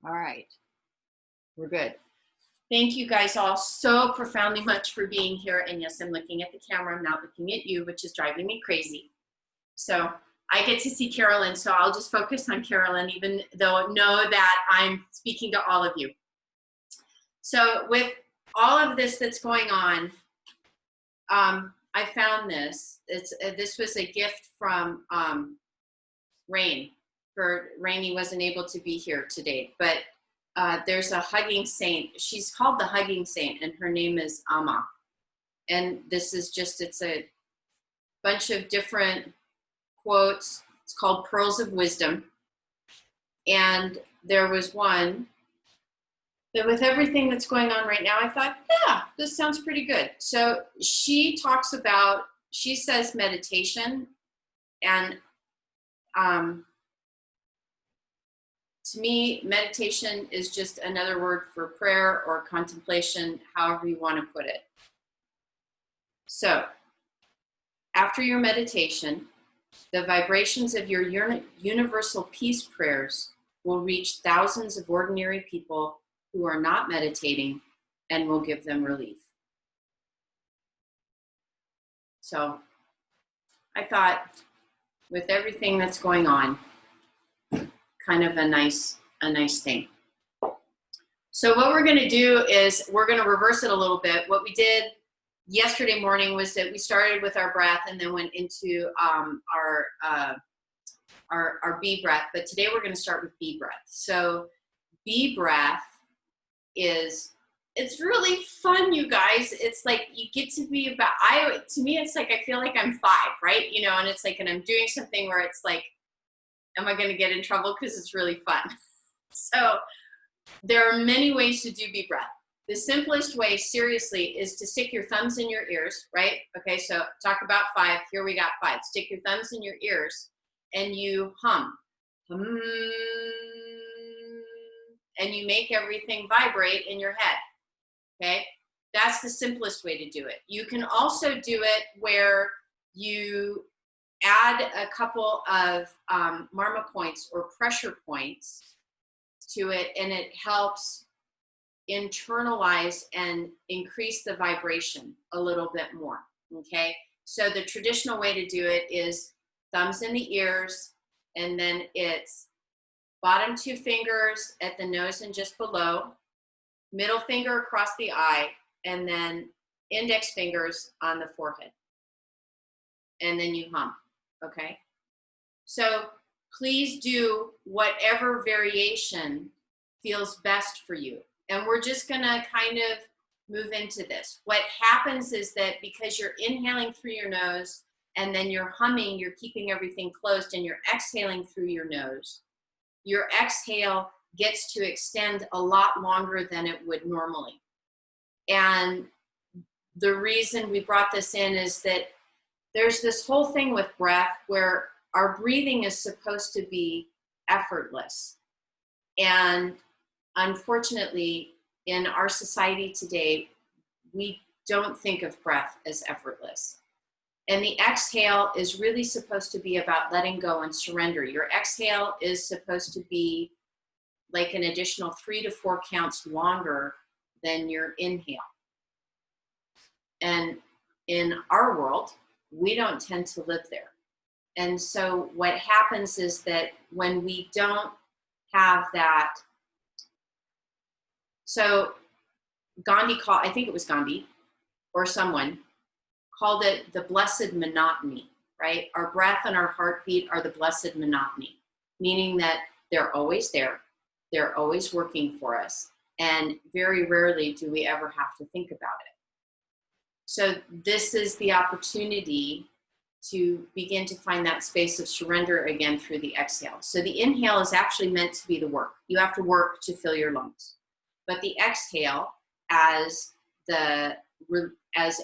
All right, we're good. Thank you guys all so profoundly much for being here. And yes, I'm looking at the camera. I'm not looking at you, which is driving me crazy. So I get to see Carolyn, so I'll just focus on Carolyn, even though know that I'm speaking to all of you. So with all of this that's going on, I found this. This was a gift from Rain. Rainey wasn't able to be here today, but there's a hugging saint. She's called the Hugging Saint, and her name is Amma. And this is just, it's a bunch of different quotes. It's called Pearls of Wisdom. And there was one that with everything that's going on right now, I thought, yeah, this sounds pretty good. So she talks about, she says meditation, and to me, meditation is just another word for prayer or contemplation, however you want to put it. So after your meditation, the vibrations of your universal peace prayers will reach thousands of ordinary people who are not meditating and will give them relief. So I thought, with everything that's going on, kind of a nice thing. So what we're going to do is we're going to reverse it a little bit. What we did yesterday morning was that we started with our breath and then went into our B breath. But today we're going to start with B breath. So B breath is, it's really fun, you guys. It's like you get to be about, to me, it's like I feel like I'm 5, right? You know, and it's like, and I'm doing something where it's like, am I going to get in trouble? Because it's really fun. So there are many ways to do B breath. The simplest way, seriously, is to stick your thumbs in your ears, right? Okay, so talk about 5. Here we got 5. Stick your thumbs in your ears and you hum. And you make everything vibrate in your head, okay? That's the simplest way to do it. You can also do it where you add a couple of marma points or pressure points to it, and it helps internalize and increase the vibration a little bit more, okay? So the traditional way to do it is thumbs in the ears, and then it's bottom 2 fingers at the nose and just below, middle finger across the eye, and then index fingers on the forehead. And then you hum, okay? So please do whatever variation feels best for you. And we're just gonna kind of move into this. What happens is that because you're inhaling through your nose and then you're humming, you're keeping everything closed, and you're exhaling through your nose, your exhale gets to extend a lot longer than it would normally. And the reason we brought this in is that there's this whole thing with breath where our breathing is supposed to be effortless. And unfortunately, in our society today, we don't think of breath as effortless. And the exhale is really supposed to be about letting go and surrender. Your exhale is supposed to be like an additional 3 to 4 counts longer than your inhale. And in our world, we don't tend to live there. And so what happens is that when we don't have that, so Gandhi called, I think it was Gandhi or someone, called it the blessed monotony, right? Our breath and our heartbeat are the blessed monotony, meaning that they're always there, they're always working for us, and very rarely do we ever have to think about it. So this is the opportunity to begin to find that space of surrender again through the exhale. So the inhale is actually meant to be the work. You have to work to fill your lungs. But the exhale, as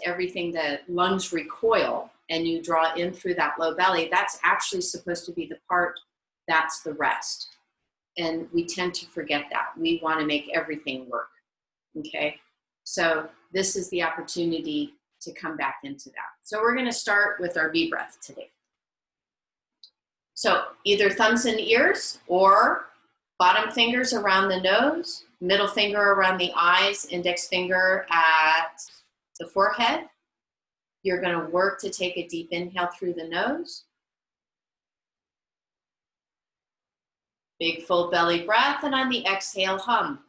everything, the lungs recoil and you draw in through that low belly, that's actually supposed to be the part that's the rest. And we tend to forget that. We want to make everything work, okay? So this is the opportunity to come back into that. So we're going to start with our V breath today. So either thumbs in ears or Bottom fingers around the nose, middle finger around the eyes, index finger at the forehead. You're going to work to take a deep inhale through the nose. Big full belly breath, and on the exhale, hum.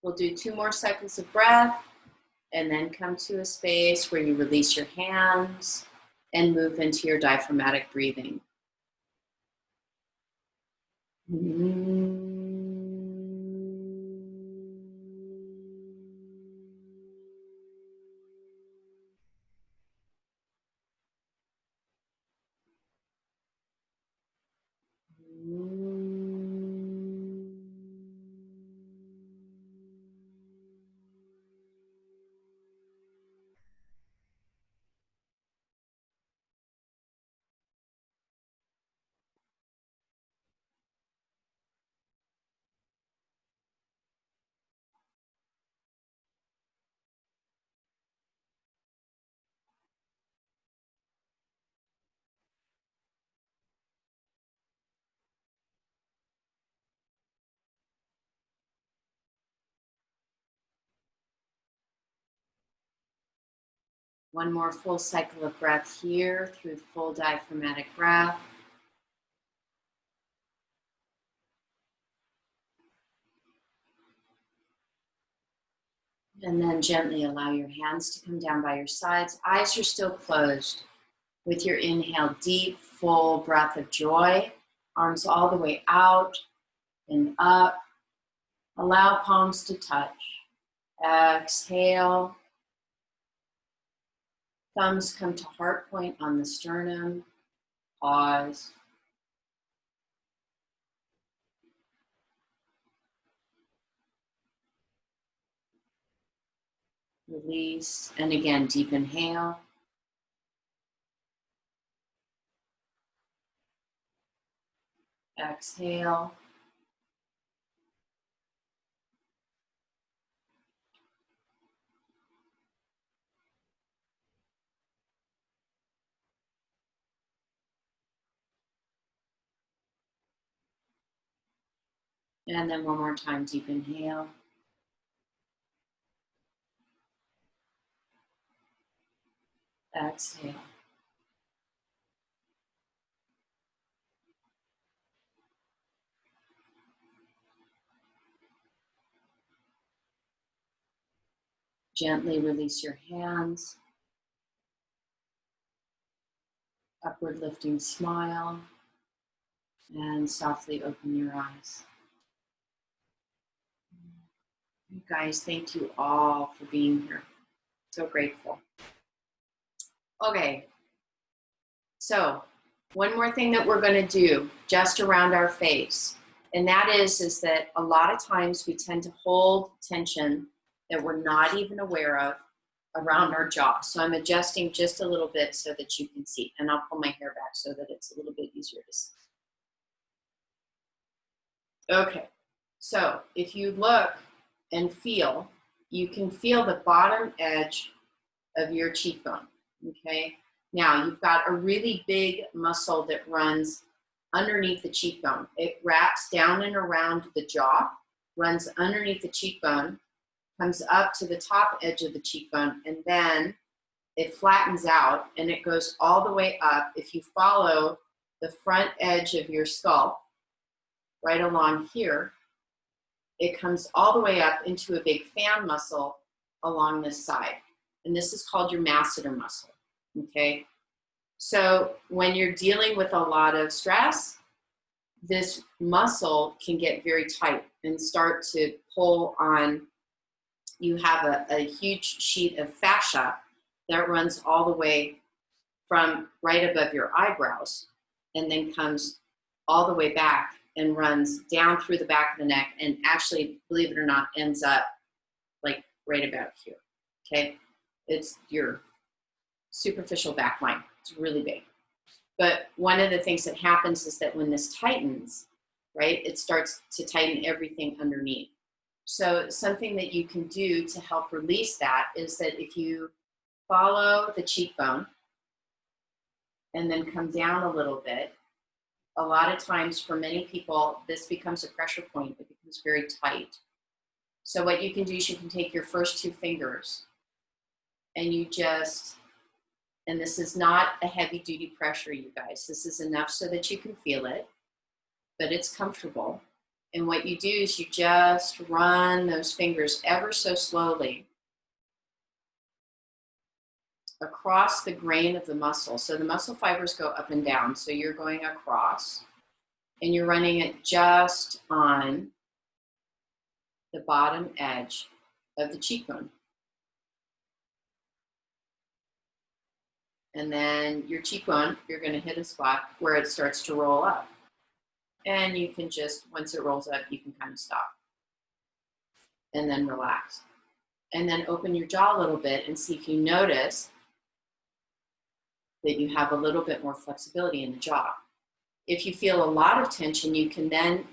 We'll do 2 more cycles of breath and then come to a space where you release your hands and move into your diaphragmatic breathing. One more full cycle of breath here through full diaphragmatic breath. And then gently allow your hands to come down by your sides. Eyes are still closed. With your inhale, deep, full breath of joy. Arms all the way out and up. Allow palms to touch. Exhale. Thumbs come to heart point on the sternum. Pause. Release. And again, deep inhale. Exhale. And then one more time, deep inhale. Exhale. Gently release your hands. Upward lifting smile. And softly open your eyes. You guys, thank you all for being here. So grateful. Okay, so one more thing that we're going to do just around our face, and that is that a lot of times we tend to hold tension that we're not even aware of around our jaw. So I'm adjusting just a little bit so that you can see, and I'll pull my hair back so that it's a little bit easier to see. Okay, so if you look and feel, you can feel the bottom edge of your cheekbone, okay? Now, you've got a really big muscle that runs underneath the cheekbone. It wraps down and around the jaw, runs underneath the cheekbone, comes up to the top edge of the cheekbone, and then it flattens out and it goes all the way up. If you follow the front edge of your skull, right along here, it comes all the way up into a big fan muscle along this side. And this is called your masseter muscle, okay? So when you're dealing with a lot of stress, this muscle can get very tight and start to pull on. You have a huge sheet of fascia that runs all the way from right above your eyebrows and then comes all the way back and runs down through the back of the neck and actually, believe it or not, ends up like right about here, okay? It's your superficial back line. It's really big. But one of the things that happens is that when this tightens, right, it starts to tighten everything underneath. So something that you can do to help release that is that if you follow the cheekbone and then come down a little bit, a lot of times for many people, this becomes a pressure point. It becomes very tight. So what you can do is you can take your first two fingers and you just, and this is not a heavy duty pressure, you guys. This is enough so that you can feel it, but it's comfortable. And what you do is you just run those fingers ever so slowly across the grain of the muscle. So the muscle fibers go up and down. So you're going across and you're running it just on the bottom edge of the cheekbone. And then your cheekbone, you're going to hit a spot where it starts to roll up. And you can just, once it rolls up, you can kind of stop. And then relax. And then open your jaw a little bit and see if you notice that you have a little bit more flexibility in the jaw. If you feel a lot of tension, you can then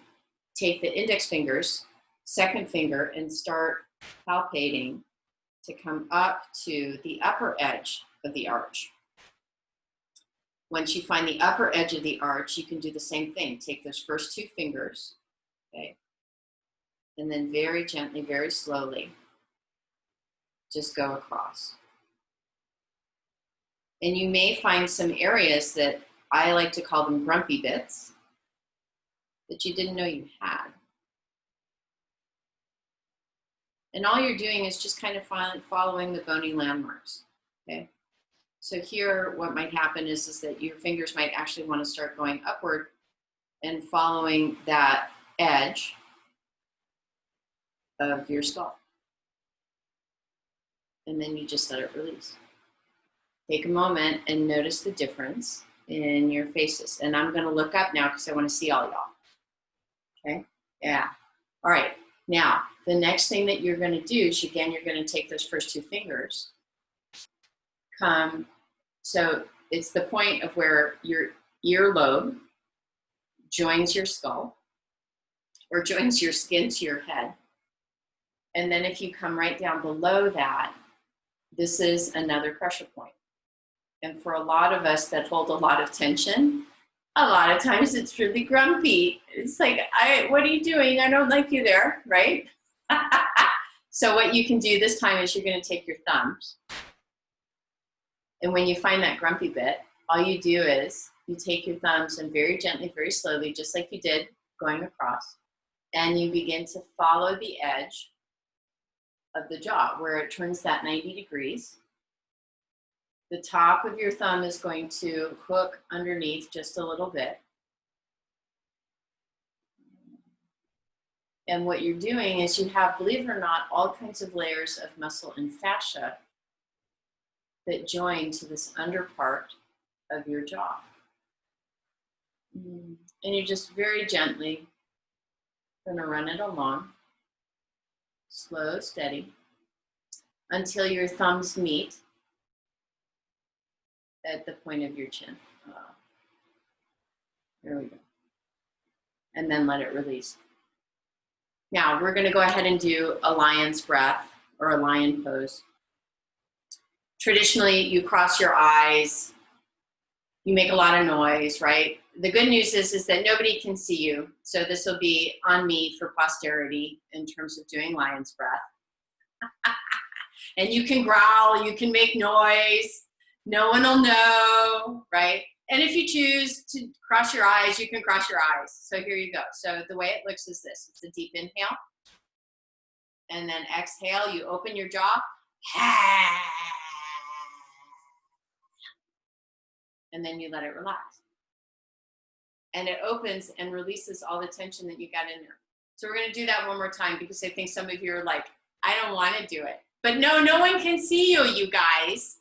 take the index fingers, second finger, and start palpating to come up to the upper edge of the arch. Once you find the upper edge of the arch, you can do the same thing. Take those first two fingers, okay? And then very gently, very slowly, just go across. And you may find some areas that I like to call them grumpy bits that you didn't know you had. And all you're doing is just kind of following the bony landmarks, okay? So here, what might happen is that your fingers might actually want to start going upward and following that edge of your skull. And then you just let it release. Take a moment and notice the difference in your faces. And I'm going to look up now because I want to see all y'all. Okay? Yeah. All right. Now, the next thing that you're going to do is, again, you're going to take those first two fingers. So it's the point of where your earlobe joins your skull or joins your skin to your head. And then if you come right down below that, this is another pressure point. And for a lot of us that hold a lot of tension, a lot of times it's really grumpy. It's like, what are you doing? I don't like you there, right? So what you can do this time is you're going to take your thumbs. And when you find that grumpy bit, all you do is you take your thumbs and very gently, very slowly, just like you did going across, and you begin to follow the edge of the jaw where it turns that 90 degrees. The top of your thumb is going to hook underneath just a little bit. And what you're doing is you have, believe it or not, all kinds of layers of muscle and fascia that join to this under part of your jaw. And you're just very gently going to run it along, slow, steady, until your thumbs meet at the point of your chin. There we go. And then let it release. Now we're going to go ahead and do a lion's breath or a lion pose. Traditionally, you cross your eyes, you make a lot of noise, right? The good news is that nobody can see you. So this will be on me for posterity in terms of doing lion's breath. And you can growl, you can make noise. No one will know, right? And if you choose to cross your eyes, you can cross your eyes. So here you go. So the way it looks is this. It's a deep inhale. And then exhale, you open your jaw. And then you let it relax. And it opens and releases all the tension that you got in there. So we're going to do that one more time because I think some of you are like, I don't want to do it. But no, no one can see you, you guys.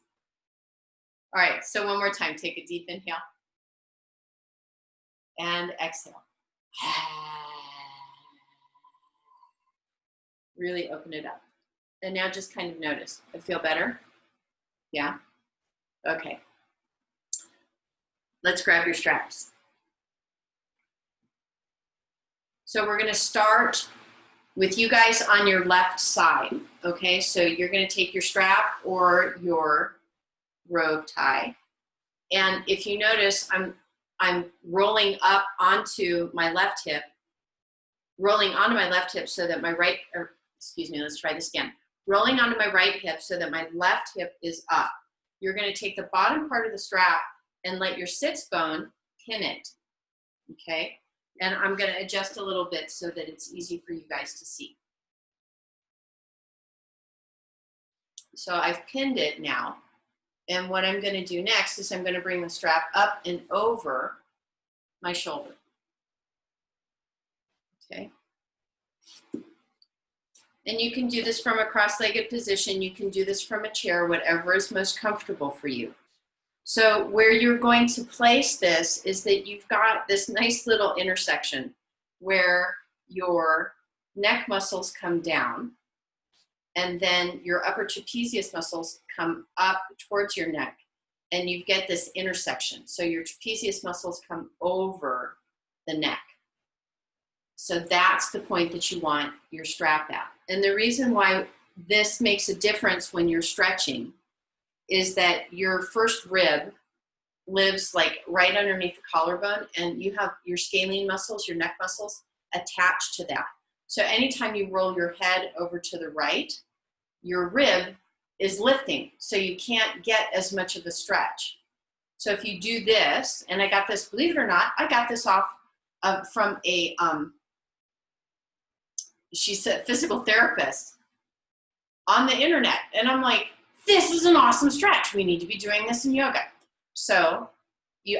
All right, so one more time. Take a deep inhale. And exhale. Really open it up. And now just kind of notice. I feel better? Yeah? Okay. Let's grab your straps. So we're going to start with you guys on your left side. Okay, so you're going to take your strap or your robe tie. And if you notice, I'm rolling up onto my left hip, so that my right, or excuse me, let's try this again. Rolling onto my right hip so that my left hip is up. You're going to take the bottom part of the strap and let your sits bone pin it, okay? And I'm going to adjust a little bit so that it's easy for you guys to see. So I've pinned it now. And what I'm going to do next is I'm going to bring the strap up and over my shoulder. Okay. And you can do this from a cross-legged position. You can do this from a chair, whatever is most comfortable for you. So where you're going to place this is that you've got this nice little intersection where your neck muscles come down and then your upper trapezius muscles come up towards your neck and you get this intersection. So your trapezius muscles come over the neck. So that's the point that you want your strap at. And the reason why this makes a difference when you're stretching is that your first rib lives like right underneath the collarbone and you have your scalene muscles, your neck muscles attached to that. So anytime you roll your head over to the right, your rib is lifting, so you can't get as much of a stretch. So if you do this, and I got this, believe it or not, I got this off from a, she's a physical therapist on the internet. And I'm like, this is an awesome stretch. We need to be doing this in yoga. So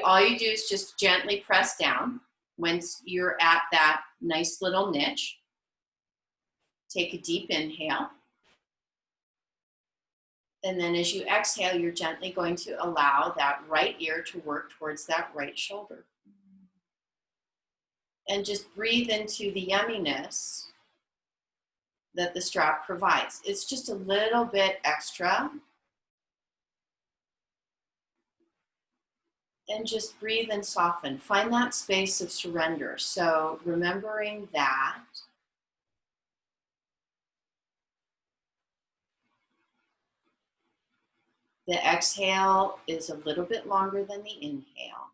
all you do is just gently press down once you're at that nice little niche. Take a deep inhale. And then as you exhale, you're gently going to allow that right ear to work towards that right shoulder. And just breathe into the yumminess that the strap provides. It's just a little bit extra. And just breathe and soften. Find that space of surrender. So remembering that. The exhale is a little bit longer than the inhale.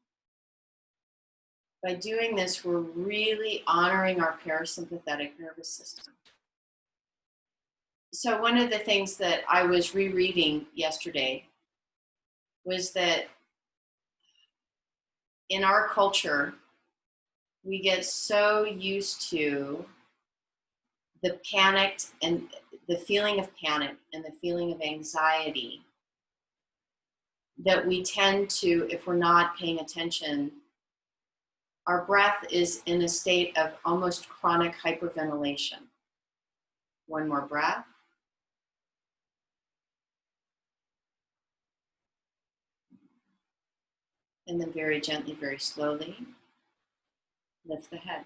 By doing this, we're really honoring our parasympathetic nervous system. So one of the things that I was rereading yesterday was that in our culture, we get so used to the panicked and the feeling of panic and the feeling of anxiety that we tend to, if we're not paying attention, our breath is in a state of almost chronic hyperventilation. One more breath. And then very gently, very slowly, lift the head.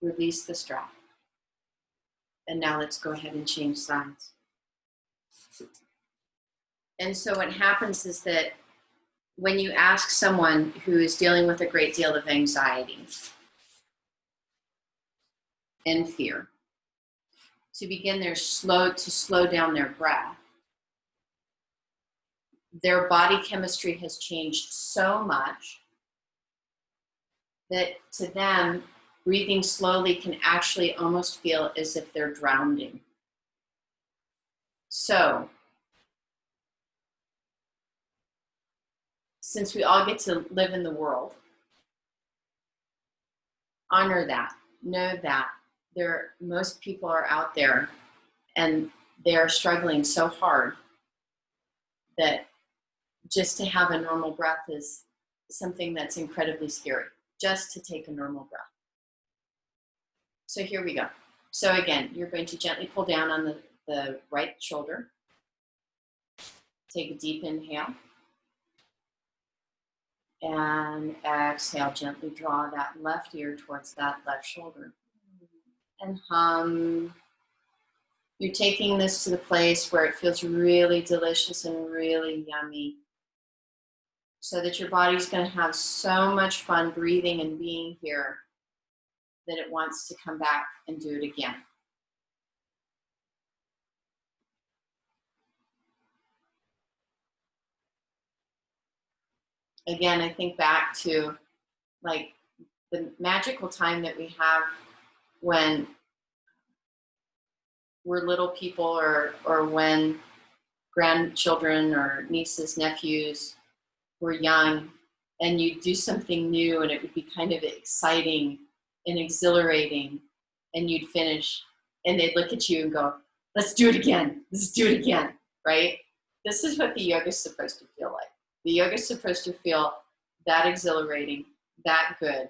Release the strap. And now let's go ahead and change sides. And so what happens is that when you ask someone who is dealing with a great deal of anxiety and fear to begin to slow down their breath, their body chemistry has changed so much that to them, breathing slowly can actually almost feel as if they're drowning. So, since we all get to live in the world, honor that, know that most people are out there and they're struggling so hard that just to have a normal breath is something that's incredibly scary, just to take a normal breath. So here we go. So again, you're going to gently pull down on the right shoulder. Take a deep inhale. And exhale, gently draw that left ear towards that left shoulder. And hum. You're taking this to the place where it feels really delicious and really yummy, so that your body's going to have so much fun breathing and being here that it wants to come back and do it again. Again, I think back to like the magical time that we have when we're little people, or when grandchildren or nieces, nephews were young, and you'd do something new and it would be kind of exciting and exhilarating, and you'd finish and they'd look at you and go, let's do it again, right? This is what the yoga is supposed to feel like. The yoga is supposed to feel that exhilarating, that good,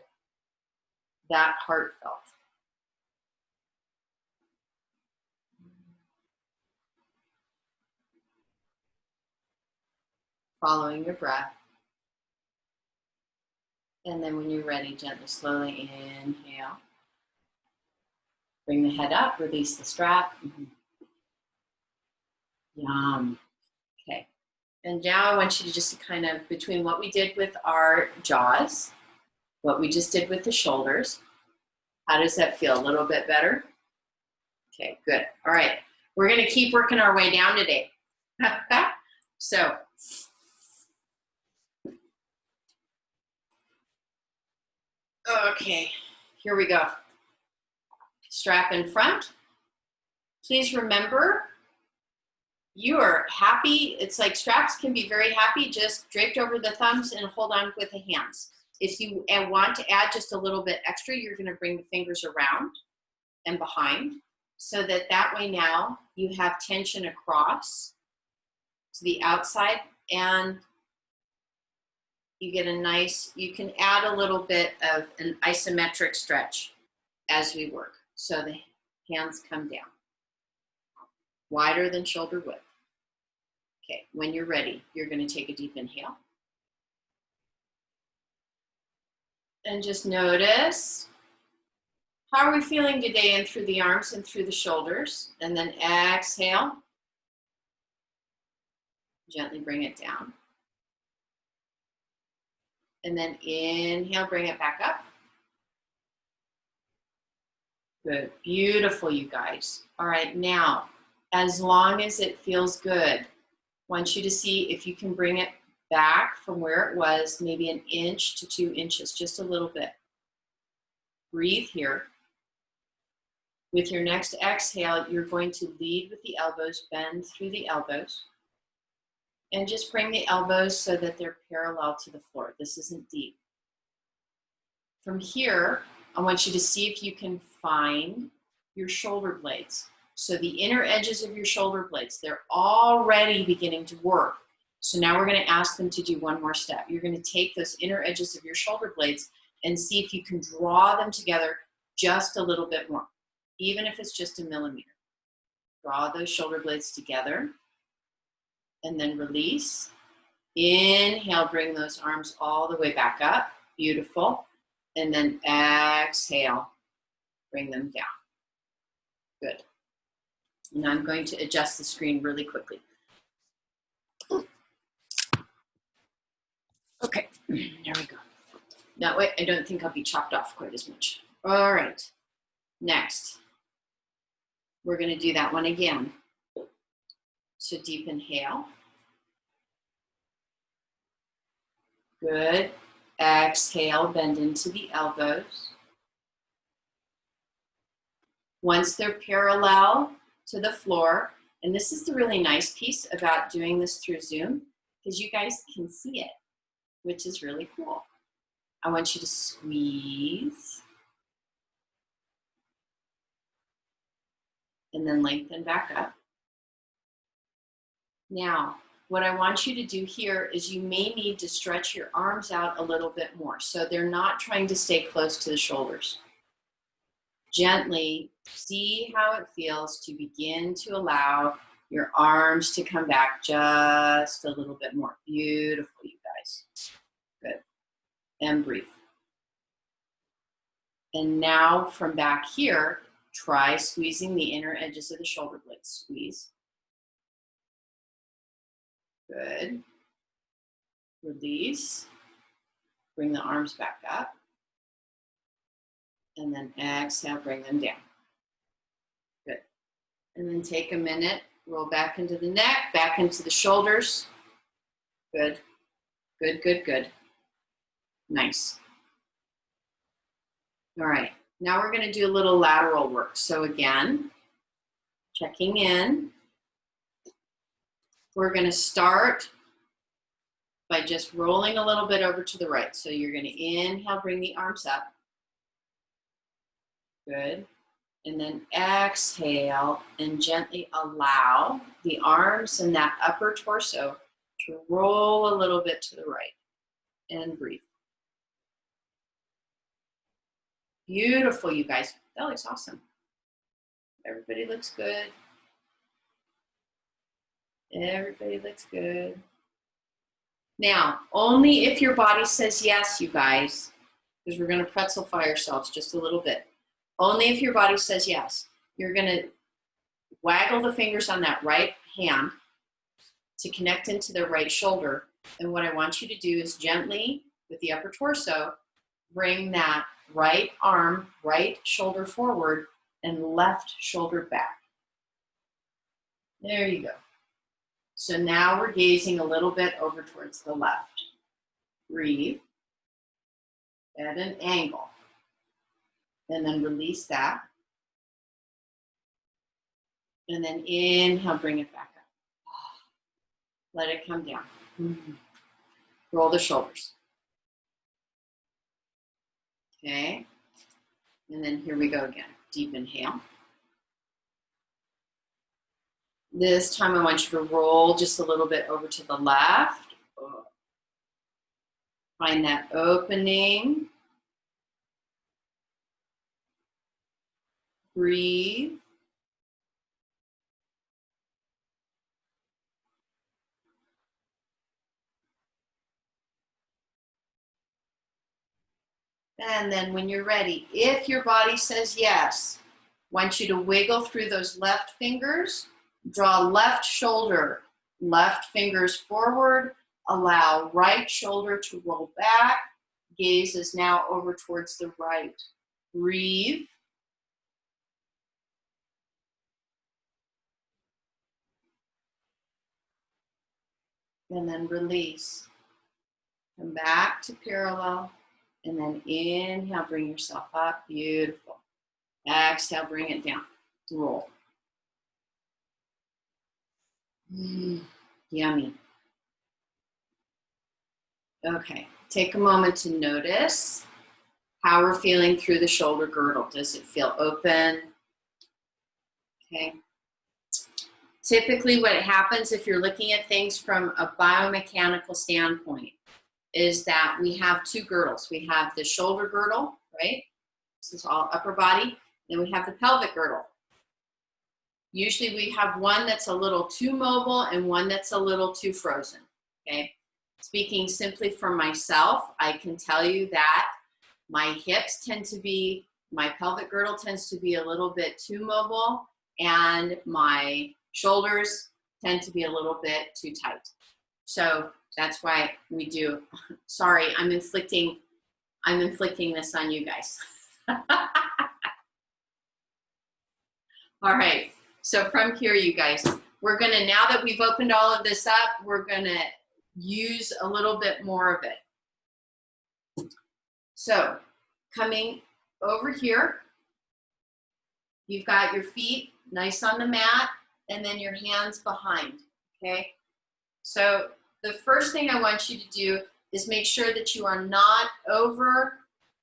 that heartfelt. Following your breath. And then when you're ready, gently, slowly inhale. Bring the head up, release the strap. Yum. Okay. And now I want you to just kind of, between what we did with our jaws, what we just did with the shoulders, how does that feel? A little bit better? Okay, good. All right. We're going to keep working our way down today. So, okay, here we go. Strap in front. Please remember, you are happy. It's like straps can be very happy, just draped over the thumbs and hold on with the hands. If you want to add just a little bit extra, you're going to bring the fingers around and behind, so that way now you have tension across to the outside, and you get a nice, you can add a little bit of an isometric stretch as we work. So the hands come down, wider than shoulder width. Okay, when you're ready, you're going to take a deep inhale. And just notice, how are we feeling today in through the arms and through the shoulders? And then exhale. Gently bring it down. And then inhale, bring it back up. Good, beautiful, you guys. All right, now, as long as it feels good, I want you to see if you can bring it back from where it was, maybe 1 inch to 2 inches, just a little bit. Breathe here. With your next exhale, you're going to lead with the elbows, bend through the elbows, and just bring the elbows so that they're parallel to the floor. This isn't deep. From here, I want you to see if you can find your shoulder blades. So the inner edges of your shoulder blades, they're already beginning to work. So now we're going to ask them to do one more step. You're going to take those inner edges of your shoulder blades and see if you can draw them together just a little bit more, even if it's just a millimeter. Draw those shoulder blades together and then release. Inhale, bring those arms all the way back up. Beautiful. And then exhale, bring them down. Good. And I'm going to adjust the screen really quickly. Okay, there we go. That way I don't think I'll be chopped off quite as much. All right, next. We're gonna do that one again. So deep inhale. Good. Exhale, bend into the elbows. Once they're parallel to the floor, and this is the really nice piece about doing this through Zoom, because you guys can see it, which is really cool. I want you to squeeze and then lengthen back up. Now, what I want you to do here is you may need to stretch your arms out a little bit more so they're not trying to stay close to the shoulders. Gently see how it feels to begin to allow your arms to come back just a little bit more. Beautiful, you guys. Good. And breathe. And now from back here, try squeezing the inner edges of the shoulder blades. Squeeze. Good. Release. Bring the arms back up. And then exhale, bring them down. Good. And then take a minute, roll back into the neck, back into the shoulders. Good. Good, good, good. Nice. All right. Now we're going to do a little lateral work. So again, checking in. We're going to start by just rolling a little bit over to the right. So you're going to inhale, bring the arms up. Good. And then exhale and gently allow the arms and that upper torso to roll a little bit to the right. And breathe. Beautiful, you guys. That looks awesome. Everybody looks good. Everybody looks good. Now, only if your body says yes, you guys, because we're going to pretzelify ourselves just a little bit. Only if your body says yes. You're going to waggle the fingers on that right hand to connect into the right shoulder. And what I want you to do is gently, with the upper torso, bring that right arm, right shoulder forward, and left shoulder back. There you go. So now we're gazing a little bit over towards the left. Breathe at an angle. And then release that. And then inhale, bring it back up. Let it come down. Roll the shoulders. Okay. And then here we go again. Deep inhale. This time I want you to roll just a little bit over to the left. Find that opening. Breathe. And then when you're ready, if your body says yes, I want you to wiggle through those left fingers, draw left shoulder, left fingers forward, allow right shoulder to roll back, gaze is now over towards the right. Breathe. And then release. Come back to parallel. And then inhale, bring yourself up. Beautiful. Exhale, bring it down. Roll. Yummy. Okay, take a moment to notice how we're feeling through the shoulder girdle. Does it feel open? Okay. Typically what happens if you're looking at things from a biomechanical standpoint is that we have two girdles. We have the shoulder girdle, right? This is all upper body. Then we have the pelvic girdle. Usually we have one that's a little too mobile and one that's a little too frozen, okay? Speaking simply for myself, I can tell you that my hips tend to be, my pelvic girdle tends to be a little bit too mobile, and my shoulders tend to be a little bit too tight. So that's why we do, sorry, I'm inflicting this on you guys. All right, so from here, you guys, we're gonna, now that we've opened all of this up, we're gonna use a little bit more of it. So coming over here, you've got your feet nice on the mat, and then your hands behind, okay? So the first thing I want you to do is make sure that you are not over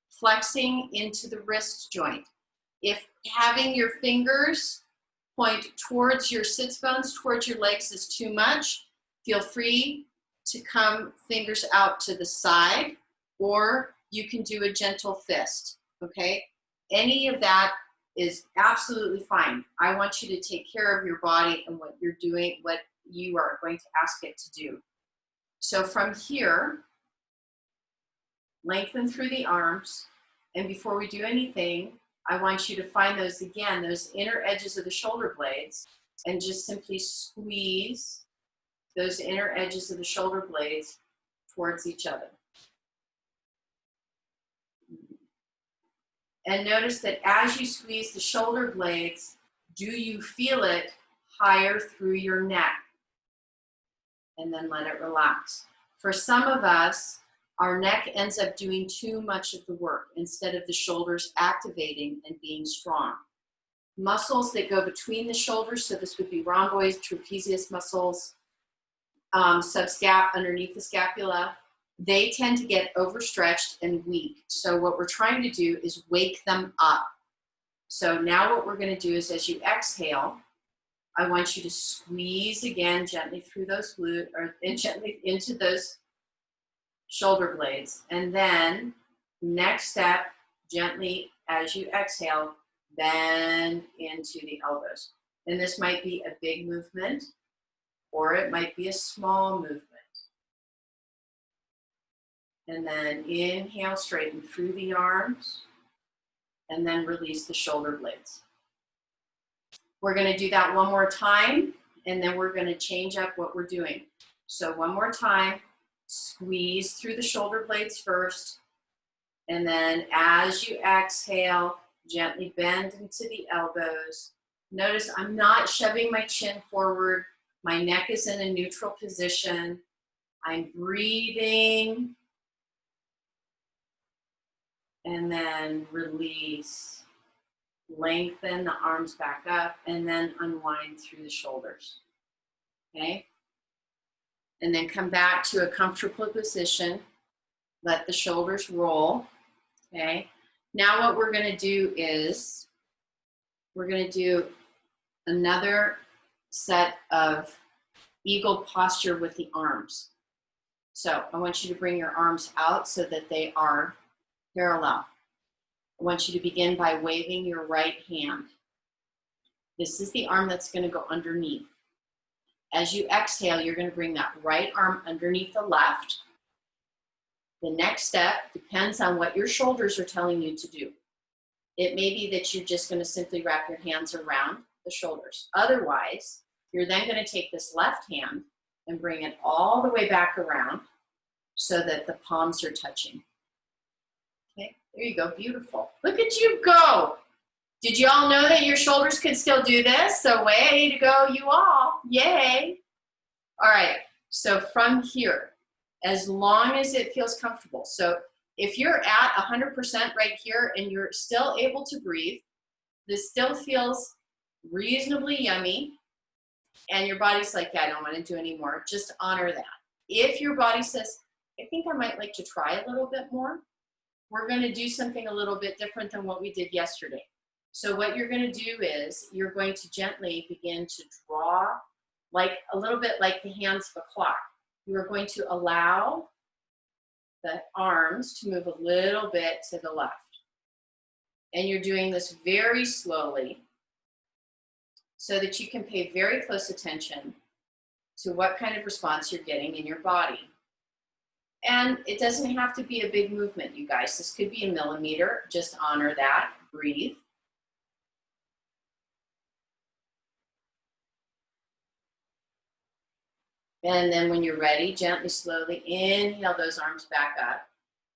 flexing into the wrist joint. If having your fingers point towards your sits bones, towards your legs is too much, feel free to come fingers out to the side, or you can do a gentle fist, okay? Any of that is absolutely fine. I want you to take care of your body and what you're doing, what you are going to ask it to do. So from here, lengthen through the arms, and before we do anything, I want you to find those, again, those inner edges of the shoulder blades, and just simply squeeze those inner edges of the shoulder blades towards each other. And notice that as you squeeze the shoulder blades, do you feel it higher through your neck? And then let it relax. For some of us, our neck ends up doing too much of the work instead of the shoulders activating and being strong. Muscles that go between the shoulders, so this would be rhomboid, trapezius muscles, subscap underneath the scapula, they tend to get overstretched and weak. So what we're trying to do is wake them up. So now what we're going to do is, as you exhale, I want you to squeeze again gently through those glutes, or gently into those shoulder blades. And then next step, gently as you exhale, bend into the elbows. And this might be a big movement, or it might be a small movement. And then inhale, straighten through the arms, and then release the shoulder blades. We're going to do that one more time, and then we're going to change up what we're doing. So one more time, squeeze through the shoulder blades first, and then as you exhale, gently bend into the elbows. Notice I'm not shoving my chin forward. My neck is in a neutral position. I'm breathing. And then release. Lengthen the arms back up, and then unwind through the shoulders. Okay? And then come back to a comfortable position. Let the shoulders roll. Okay? Now what we're going to do is we're going to do another set of eagle posture with the arms. So I want you to bring your arms out so that they are parallel. I want you to begin by waving your right hand. This is the arm that's going to go underneath. As you exhale, you're going to bring that right arm underneath the left. The next step depends on what your shoulders are telling you to do. It may be that you're just going to simply wrap your hands around the shoulders. Otherwise, you're then going to take this left hand and bring it all the way back around so that the palms are touching. Okay, there you go, beautiful. Look at you go. Did you all know that your shoulders could still do this? So way to go, you all, yay. All right, so from here, as long as it feels comfortable. So if you're at 100% right here and you're still able to breathe, this still feels reasonably yummy, and your body's like, yeah, I don't want to do anymore, just honor that. If your body says, I think I might like to try a little bit more, we're going to do something a little bit different than what we did yesterday. So what you're going to do is you're going to gently begin to draw, like a little bit like the hands of a clock. You are going to allow the arms to move a little bit to the left. And you're doing this very slowly so that you can pay very close attention to what kind of response you're getting in your body. And it doesn't have to be a big movement, you guys. This could be a millimeter. Just honor that. Breathe. And then when you're ready, gently, slowly inhale those arms back up.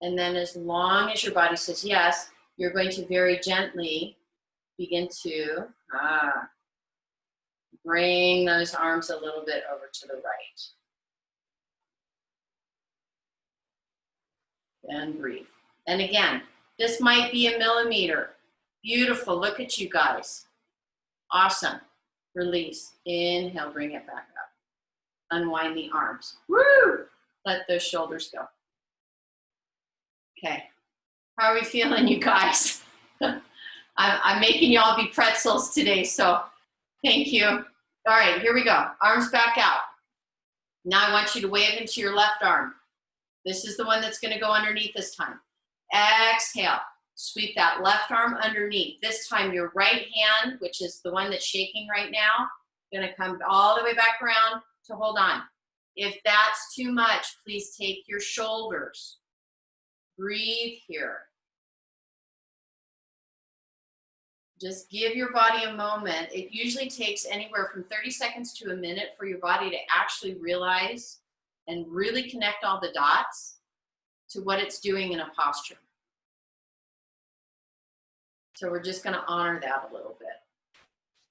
And then as long as your body says yes, you're going to very gently begin to bring those arms a little bit over to the right. And breathe. And again, this might be a millimeter. Beautiful. Look at you guys. Awesome. Release. Inhale, bring it back up. Unwind the arms. Woo! Let those shoulders go. Okay. How are we feeling, you guys? I'm making you all be pretzels today, so thank you. All right, here we go. Arms back out. Now I want you to wave into your left arm. This is the one that's going to go underneath this time. Exhale. Sweep that left arm underneath. This time your right hand, which is the one that's shaking right now, going to come all the way back around to hold on. If that's too much, please take your shoulders. Breathe here. Just give your body a moment. It usually takes anywhere from 30 seconds to a minute for your body to actually realize and really connect all the dots to what it's doing in a posture. So we're just going to honor that a little bit.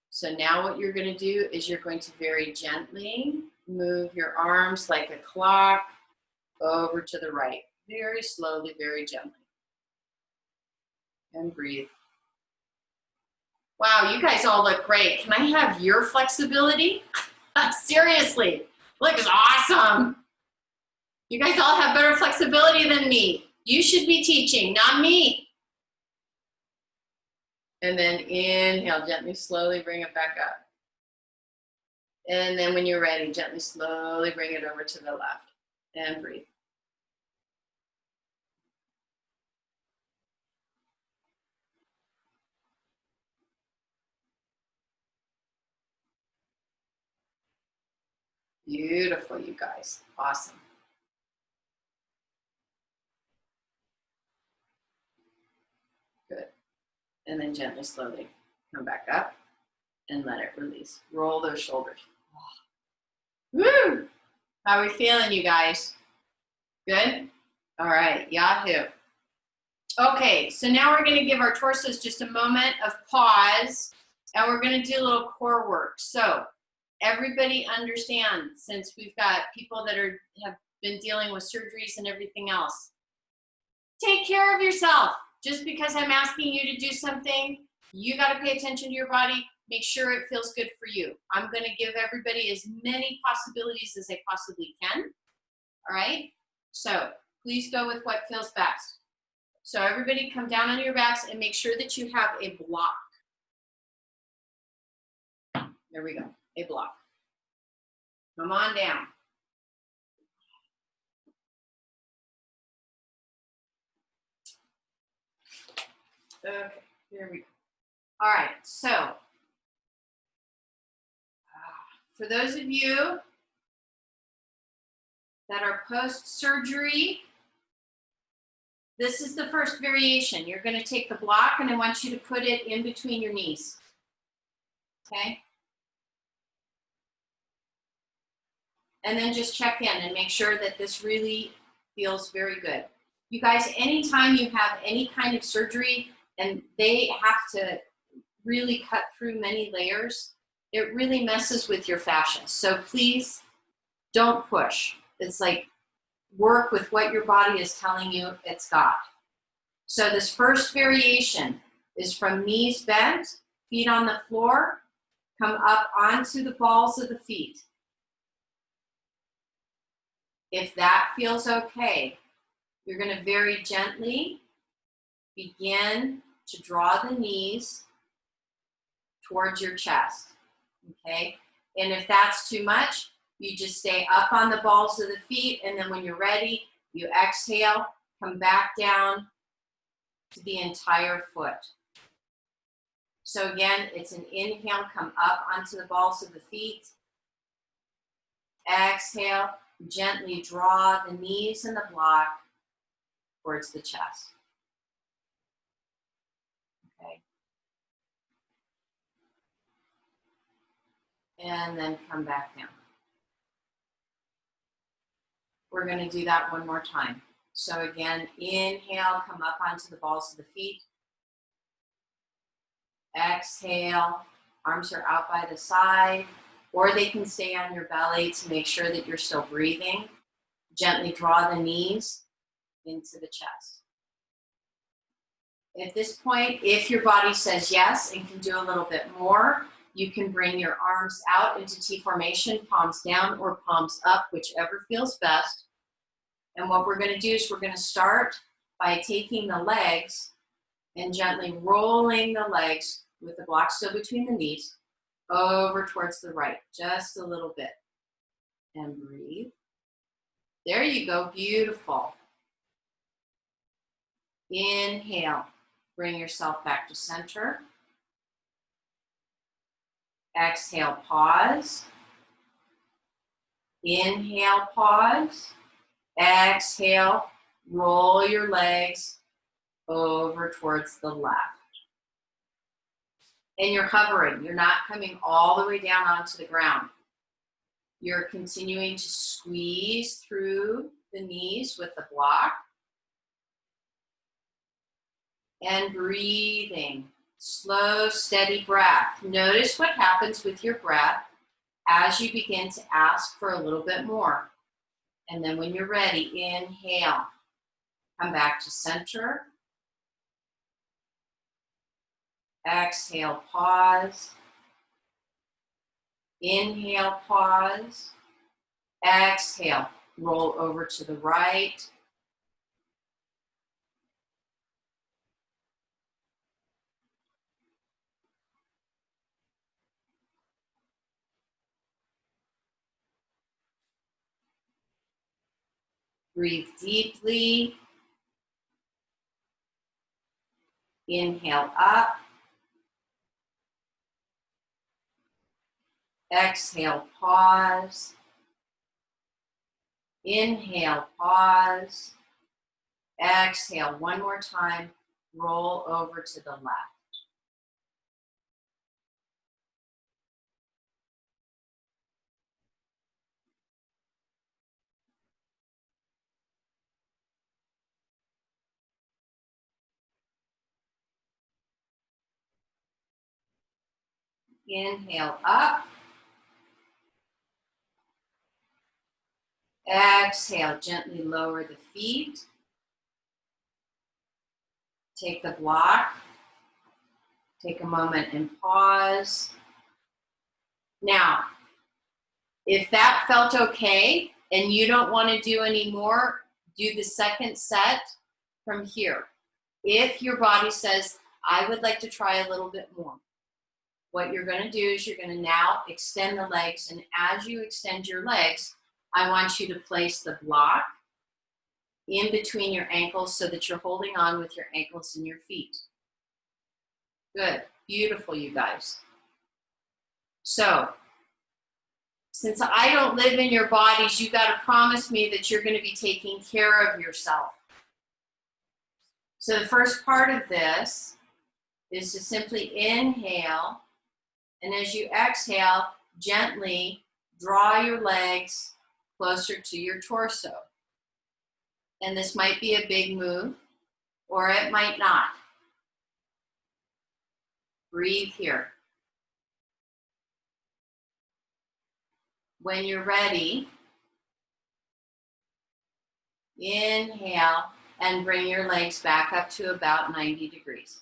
So now what you're going to do is you're going to very gently move your arms like a clock over to the right. Very slowly, very gently. And breathe. Wow, you guys all look great. Can I have your flexibility? Seriously, looks awesome. You guys all have better flexibility than me. You should be teaching, not me. And then inhale, gently, slowly bring it back up. And then when you're ready, gently, slowly bring it over to the left. And breathe. Beautiful, you guys. Awesome. Good. And then gently, slowly come back up and let it release. Roll those shoulders. Woo! How are we feeling, you guys? Good? All right, yahoo. Okay, so now we're going to give our torsos just a moment of pause, and we're going to do a little core work. So everybody understands, since we've got people that have been dealing with surgeries and everything else, take care of yourself. Just because I'm asking you to do something, you got to pay attention to your body. Make sure it feels good for you. I'm going to give everybody as many possibilities as I possibly can. All right? So please go with what feels best. So everybody come down on your backs and make sure that you have a block. There we go, a block. Come on down. Okay, here we go. All right, so for those of you that are post-surgery, this is the first variation. You're going to take the block and I want you to put it in between your knees. Okay? And then just check in and make sure that this really feels very good. You guys, anytime you have any kind of surgery and they have to really cut through many layers, it really messes with your fascia. So please don't push. It's like work with what your body is telling you it's got. So this first variation is from knees bent, feet on the floor, come up onto the balls of the feet. If that feels okay, you're going to very gently begin to draw the knees towards your chest, okay? And if that's too much, you just stay up on the balls of the feet, and then when you're ready, You exhale, come back down to the entire foot. So again, it's an inhale, come up onto the balls of the feet. Exhale, gently draw the knees and the block towards the chest. Okay. And then come back down. We're going to do that one more time. So again, inhale, come up onto the balls of the feet. Exhale, arms are out by the side, or they can stay on your belly to make sure that you're still breathing. Gently draw the knees into the chest. At this point, if your body says yes and can do a little bit more, you can bring your arms out into T formation, palms down or palms up, whichever feels best. And what we're going to do is we're going to start by taking the legs and gently rolling the legs with the block still between the knees over towards the right, just a little bit. And breathe. There you go, beautiful. Inhale, bring yourself back to center. Exhale, pause. Inhale, pause. Exhale, roll your legs over towards the left. And you're hovering. You're not coming all the way down onto the ground. You're continuing to squeeze through the knees with the block. And breathing. Slow, steady breath. Notice what happens with your breath as you begin to ask for a little bit more. And then when you're ready, inhale. Come back to center. Exhale, pause. Inhale, pause. Exhale, roll over to the right. Breathe deeply. Inhale up. Exhale, pause. Inhale, pause. Exhale, one more time. Roll over to the left. Inhale up. Exhale, gently lower the feet. Take the block. Take a moment and pause. Now, if that felt okay and you don't want to do any more, do the second set from here. If your body says, I would like to try a little bit more, what you're going to do is you're going to now extend the legs, and as you extend your legs, I want you to place the block in between your ankles so that you're holding on with your ankles and your feet. Good. Beautiful, you guys. So, since I don't live in your bodies, you got to promise me that you're going to be taking care of yourself. So the first part of this is to simply inhale, and as you exhale, gently draw your legs closer to your torso. And this might be a big move, or it might not. Breathe here. When you're ready, inhale and bring your legs back up to about 90 degrees.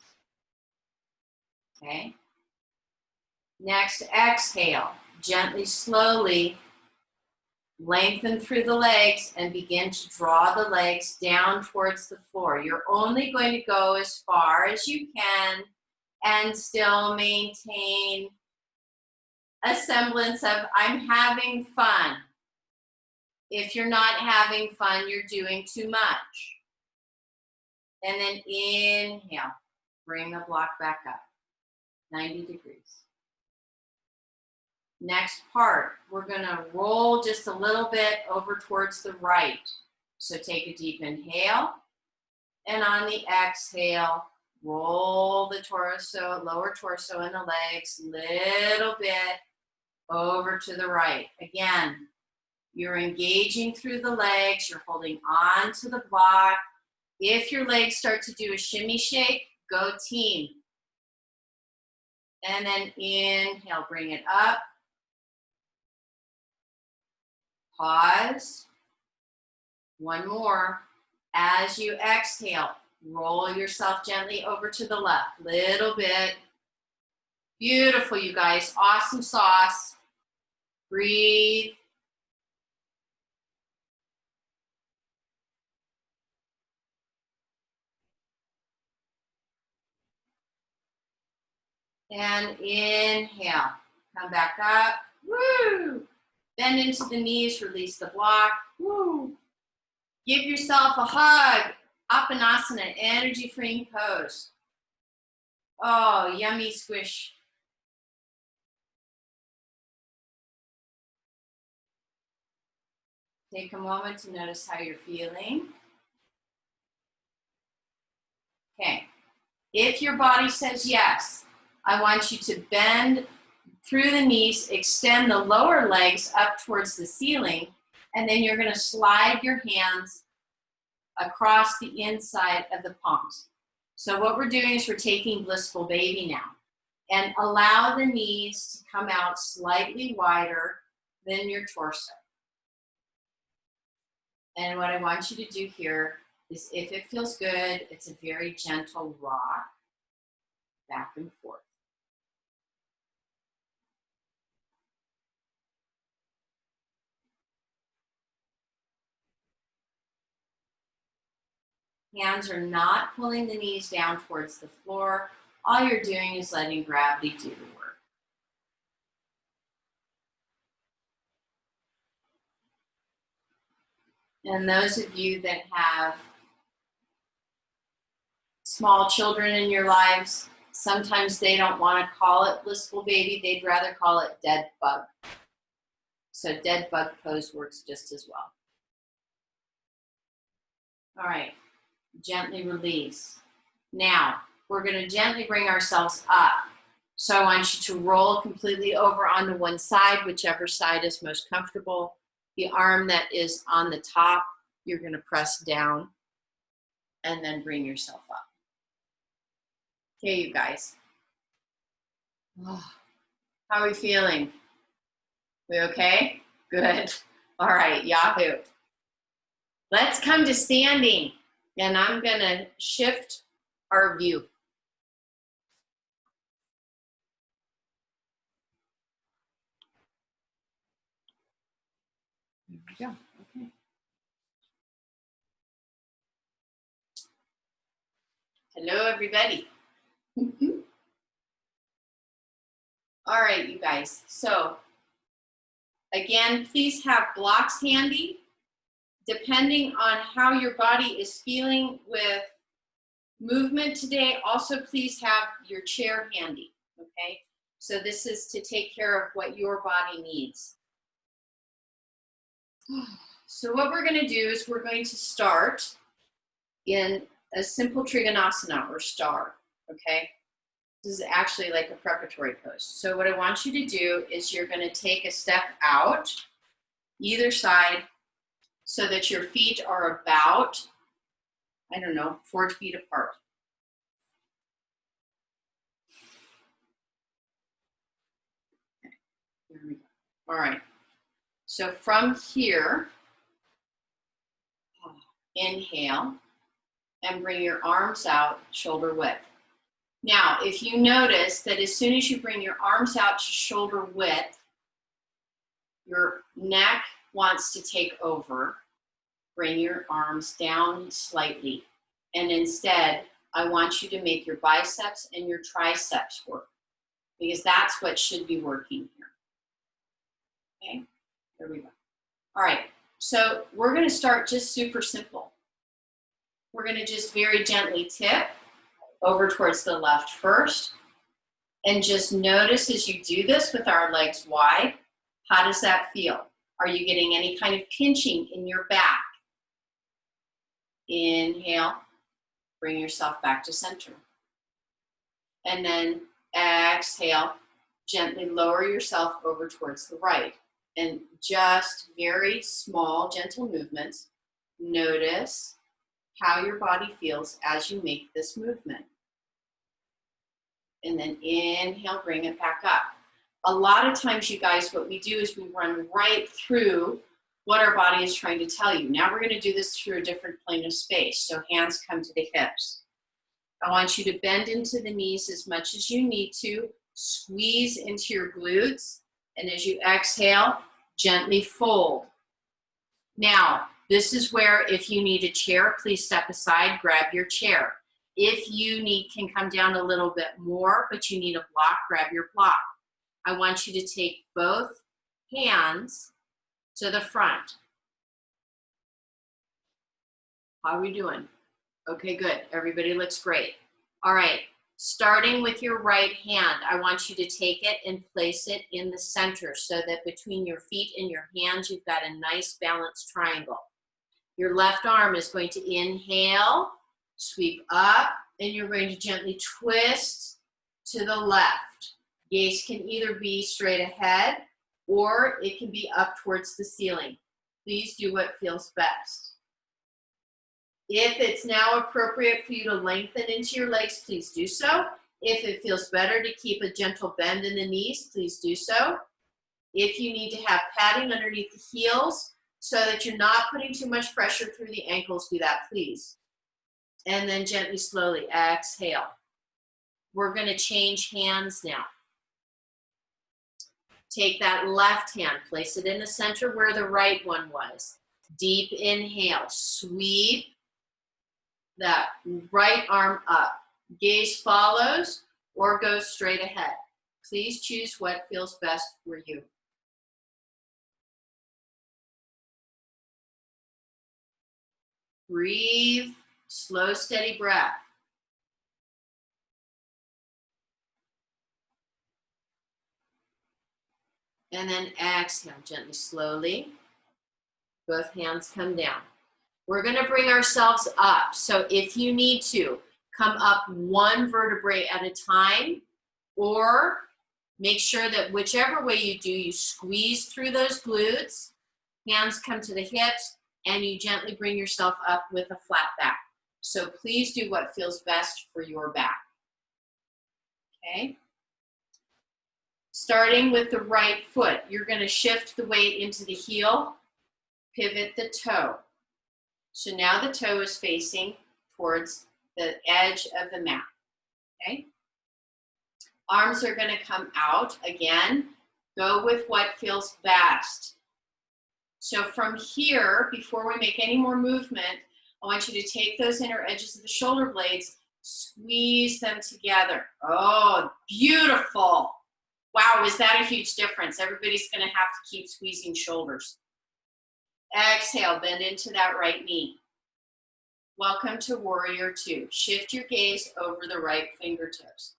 Okay? Next, exhale. Gently, slowly lengthen through the legs and begin to draw the legs down towards the floor. You're only going to go as far as you can and still maintain a semblance of I'm having fun. If you're not having fun, you're doing too much. And then inhale, bring the block back up, 90 degrees. Next part, we're gonna roll just a little bit over towards the right. So take a deep inhale, and on the exhale, roll the torso, lower torso and the legs, little bit over to the right. Again, you're engaging through the legs, you're holding on to the block. If your legs start to do a shimmy shake, go team. And then inhale, bring it up. Pause. One more. As you exhale, roll yourself gently over to the left. Little bit. Beautiful, you guys. Awesome sauce. Breathe. And inhale. Come back up. Woo! Bend into the knees, release the block. Woo! Give yourself a hug. Apanasana, energy-freeing pose. Oh, yummy squish. Take a moment to notice how you're feeling. Okay. If your body says yes, I want you to bend through the knees, extend the lower legs up towards the ceiling, and then you're going to slide your hands across the inside of the palms. So what we're doing is we're taking blissful baby now, and allow the knees to come out slightly wider than your torso. And what I want you to do here is, if it feels good, it's a very gentle rock back and forth. Hands are not pulling the knees down towards the floor. All you're doing is letting gravity do the work. And those of you that have small children in your lives, sometimes they don't want to call it blissful baby. They'd rather call it dead bug. So dead bug pose works just as well. All right, gently release. Now, we're going to gently bring ourselves up. So I want you to roll completely over onto one side, whichever side is most comfortable. The arm that is on the top, you're going to press down and then bring yourself up. Okay, you guys. Oh, how are we feeling? We okay? Good. All right, Yahoo. Let's come to standing, and I'm going to shift our view. There we go. Okay. Hello, everybody. All right, you guys. So, again, please have blocks handy. Depending on how your body is feeling with movement today, also please have your chair handy, okay? So this is to take care of what your body needs. So what we're gonna do is we're going to start in a simple Trikonasana, or star, okay? This is actually like a preparatory pose. So what I want you to do is you're gonna take a step out, either side, so that your feet are about, 4 feet apart. Okay. There we go. All right. So from here, inhale, and bring your arms out shoulder width. Now, if you notice that as soon as you bring your arms out to shoulder width, your neck wants to take over, bring your arms down slightly. And instead, I want you to make your biceps and your triceps work, because that's what should be working here. Okay, there we go. All right, So we're going to start just super simple. We're going to just very gently tip over towards the left first. And just notice as you do this with our legs wide, how does that feel? Are you getting any kind of pinching in your back? Inhale, bring yourself back to center. And then exhale, gently lower yourself over towards the right. And just very small, gentle movements. Notice how your body feels as you make this movement. And then inhale, bring it back up. A lot of times, you guys, what we do is we run right through what our body is trying to tell you. Now we're going to do this through a different plane of space. So hands come to the hips. I want you to bend into the knees as much as you need to. Squeeze into your glutes. And as you exhale, gently fold. Now, this is where if you need a chair, please step aside, grab your chair. If you can come down a little bit more, but you need a block, grab your block. I want you to take both hands to the front. How are we doing? Okay, good. Everybody looks great. All right, starting with your right hand, I want you to take it and place it in the center so that between your feet and your hands, you've got a nice balanced triangle. Your left arm is going to inhale, sweep up, and you're going to gently twist to the left. Gaze can either be straight ahead or it can be up towards the ceiling. Please do what feels best. If it's now appropriate for you to lengthen into your legs, please do so. If it feels better to keep a gentle bend in the knees, please do so. If you need to have padding underneath the heels so that you're not putting too much pressure through the ankles, do that, please. And then gently, slowly exhale. We're going to change hands now. Take that left hand, place it in the center where the right one was. Deep inhale, sweep that right arm up. Gaze follows or goes straight ahead. Please choose what feels best for you. Breathe, slow, steady breath. And then exhale, gently, slowly. Both hands come down. We're going to bring ourselves up. So if you need to, come up one vertebrae at a time, or make sure that whichever way you do, you squeeze through those glutes, hands come to the hips, and you gently bring yourself up with a flat back. So please do what feels best for your back. Okay? Starting with the right foot, you're going to shift the weight into the heel, pivot the toe. So now the toe is facing towards the edge of the mat, okay? Arms are gonna come out. Again, go with what feels best. So from here, before we make any more movement, I want you to take those inner edges of the shoulder blades, squeeze them together. Oh, beautiful. Wow, is that a huge difference? Everybody's gonna have to keep squeezing shoulders. Exhale, bend into that right knee. Welcome to Warrior Two. Shift your gaze over the right fingertips.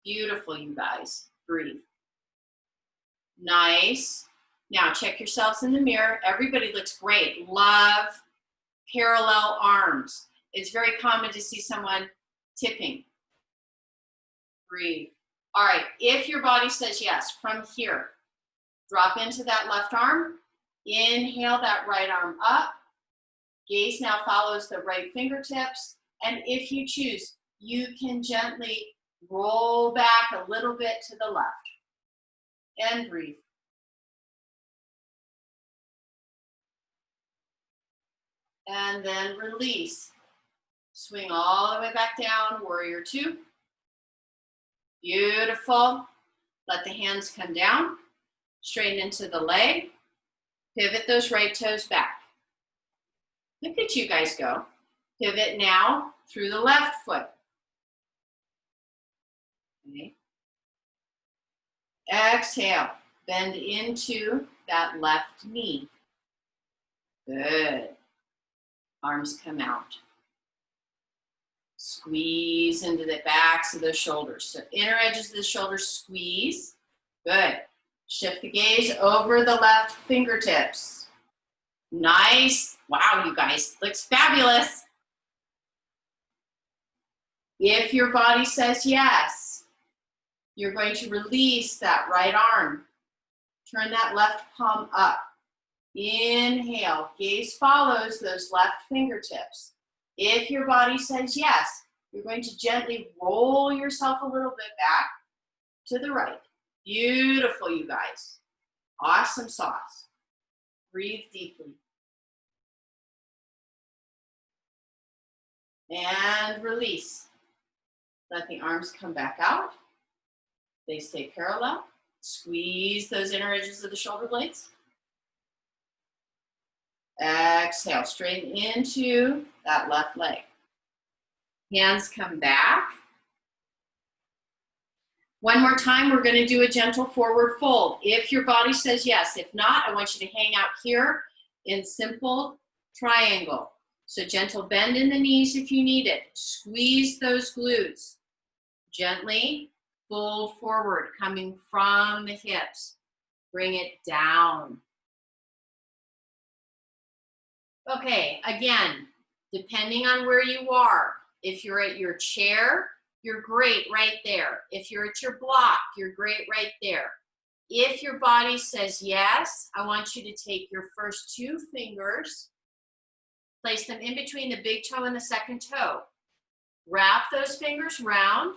Beautiful, you guys. Breathe. Nice. Now check yourselves in the mirror. Everybody looks great. Love parallel arms. It's very common to see someone tipping. Breathe. All right, if your body says yes, from here, drop into that left arm. Inhale that right arm up. Gaze now follows the right fingertips. And if you choose, you can gently roll back a little bit to the left. And breathe. And then release. Swing all the way back down, Warrior Two. Beautiful. Let the hands come down. Straighten into the leg. Pivot those right toes back. Look at you guys go. Pivot now through the left foot. Okay. Exhale. Bend into that left knee. Good. Arms come out. Squeeze into the backs of the shoulders. So inner edges of the shoulders, squeeze. Good. Shift the gaze over the left fingertips. Nice. Wow, you guys, looks fabulous. If your body says yes, you're going to release that right arm. Turn that left palm up. Inhale, gaze follows those left fingertips. If your body says yes, you're going to gently roll yourself a little bit back to the right. Beautiful, you guys. Awesome sauce. Breathe deeply. And release. Let the arms come back out. They stay parallel. Squeeze those inner edges of the shoulder blades. Exhale, straighten into that left leg. Hands come back. One more time, we're going to do a gentle forward fold. If your body says yes. If not, I want you to hang out here in simple triangle. So gentle bend in the knees if you need it. Squeeze those glutes. Gently fold forward, coming from the hips. Bring it down. Okay, again, depending on where you are, if you're at your chair, you're great right there. If you're at your block, you're great right there. If your body says yes, I want you to take your first 2 fingers, place them in between the big toe and the second toe. Wrap those fingers round,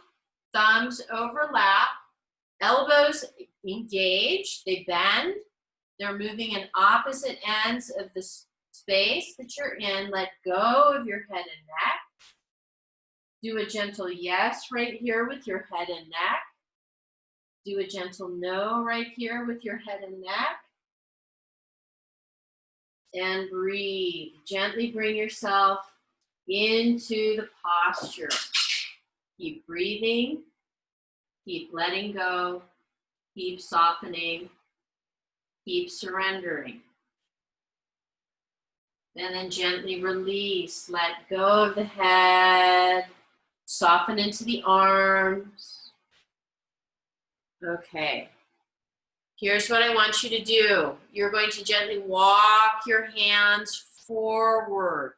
thumbs overlap, elbows engage, they bend. They're moving in opposite ends of the space that you're in. Let go of your head and neck. Do a gentle yes right here with your head and neck. Do a gentle no right here with your head and neck. And breathe. Gently bring yourself into the posture. Keep breathing. Keep letting go. Keep softening. Keep surrendering. And then gently release. Let go of the head. Soften into the arms. Okay. Here's what I want you to do. You're going to gently walk your hands forward.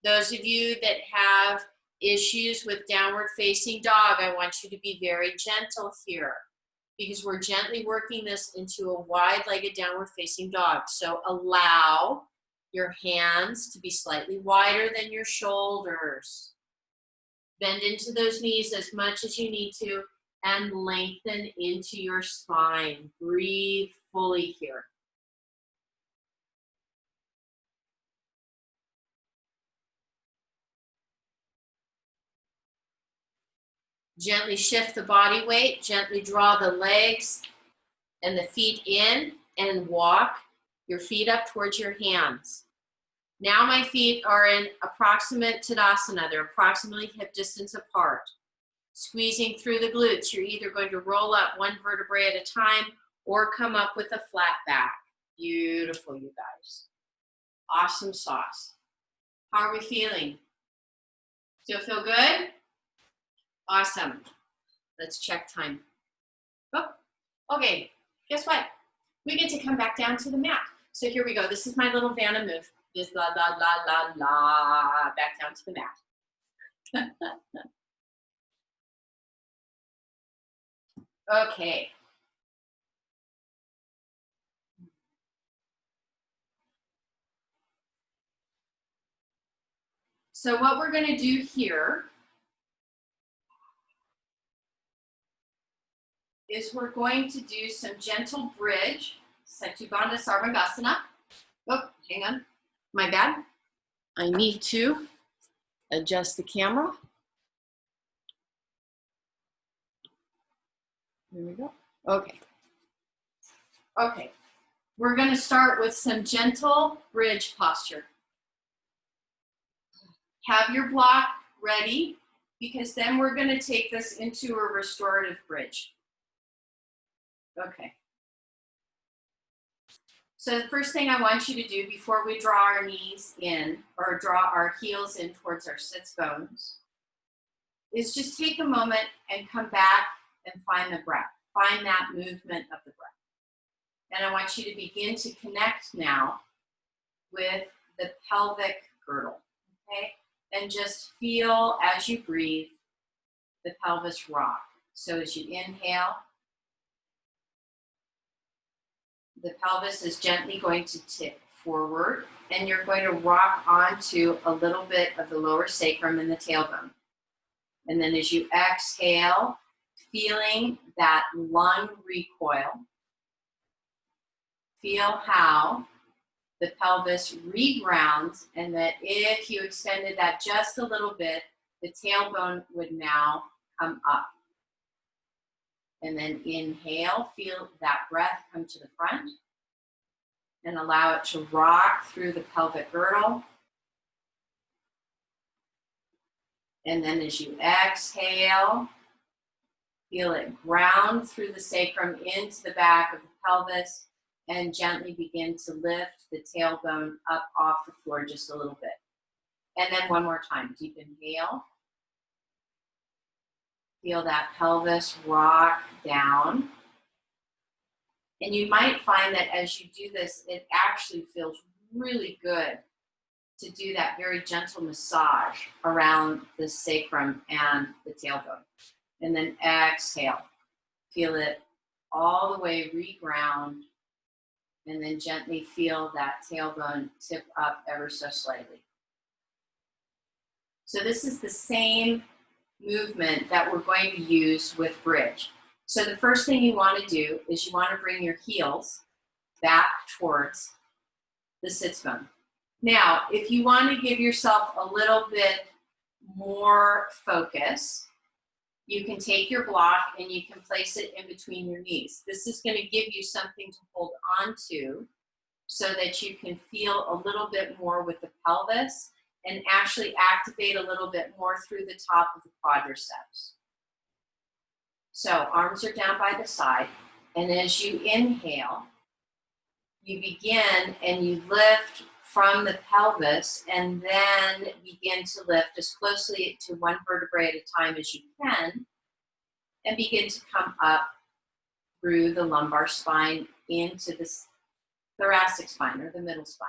Those of you that have issues with downward facing dog, I want you to be very gentle here because we're gently working this into a wide-legged downward facing dog. So allow your hands to be slightly wider than your shoulders. Bend into those knees as much as you need to and lengthen into your spine. Breathe fully here. Gently shift the body weight. Gently draw the legs and the feet in and walk your feet up towards your hands. Now my feet are in approximate Tadasana. They're approximately hip distance apart. Squeezing through the glutes. You're either going to roll up one vertebrae at a time or come up with a flat back. Beautiful, you guys. Awesome sauce. How are we feeling? Still feel good? Awesome. Let's check time. Oh, okay, guess what? We get to come back down to the mat. So here we go. This is my little Vanna move. Just la, la, la, la, la, back down to the mat. Okay. So what we're going to do here is we're going to do some gentle bridge, Satubandha Sarvangasana. Oh, hang on. My bad. I need to adjust the camera. There we go. Okay. Okay. We're going to start with some gentle bridge posture. Have your block ready because then we're going to take this into a restorative bridge. Okay. So the first thing I want you to do before we draw our knees in or draw our heels in towards our sits bones is just take a moment and come back and find the breath. Find that movement of the breath. And I want you to begin to connect now with the pelvic girdle, okay? And just feel as you breathe the pelvis rock. So as you inhale, the pelvis is gently going to tip forward and you're going to rock onto a little bit of the lower sacrum and the tailbone. And then as you exhale, feeling that lung recoil, feel how the pelvis regrounds, and that if you extended that just a little bit, the tailbone would now come up. And then inhale, feel that breath come to the front and allow it to rock through the pelvic girdle. And then as you exhale, feel it ground through the sacrum into the back of the pelvis and gently begin to lift the tailbone up off the floor just a little bit. And then one more time, deep inhale. Feel that pelvis rock down. And you might find that as you do this, it actually feels really good to do that very gentle massage around the sacrum and the tailbone. And then exhale. Feel it all the way reground. And then gently feel that tailbone tip up ever so slightly. So this is the same movement that we're going to use with bridge. So the first thing you want to do is you want to bring your heels back towards the sits bone. Now, if you want to give yourself a little bit more focus, you can take your block and you can place it in between your knees. This is going to give you something to hold on to so that you can feel a little bit more with the pelvis and actually activate a little bit more through the top of the quadriceps. So arms are down by the side, and as you inhale, you begin and you lift from the pelvis and then begin to lift as closely to one vertebrae at a time as you can and begin to come up through the lumbar spine into the thoracic spine or the middle spine.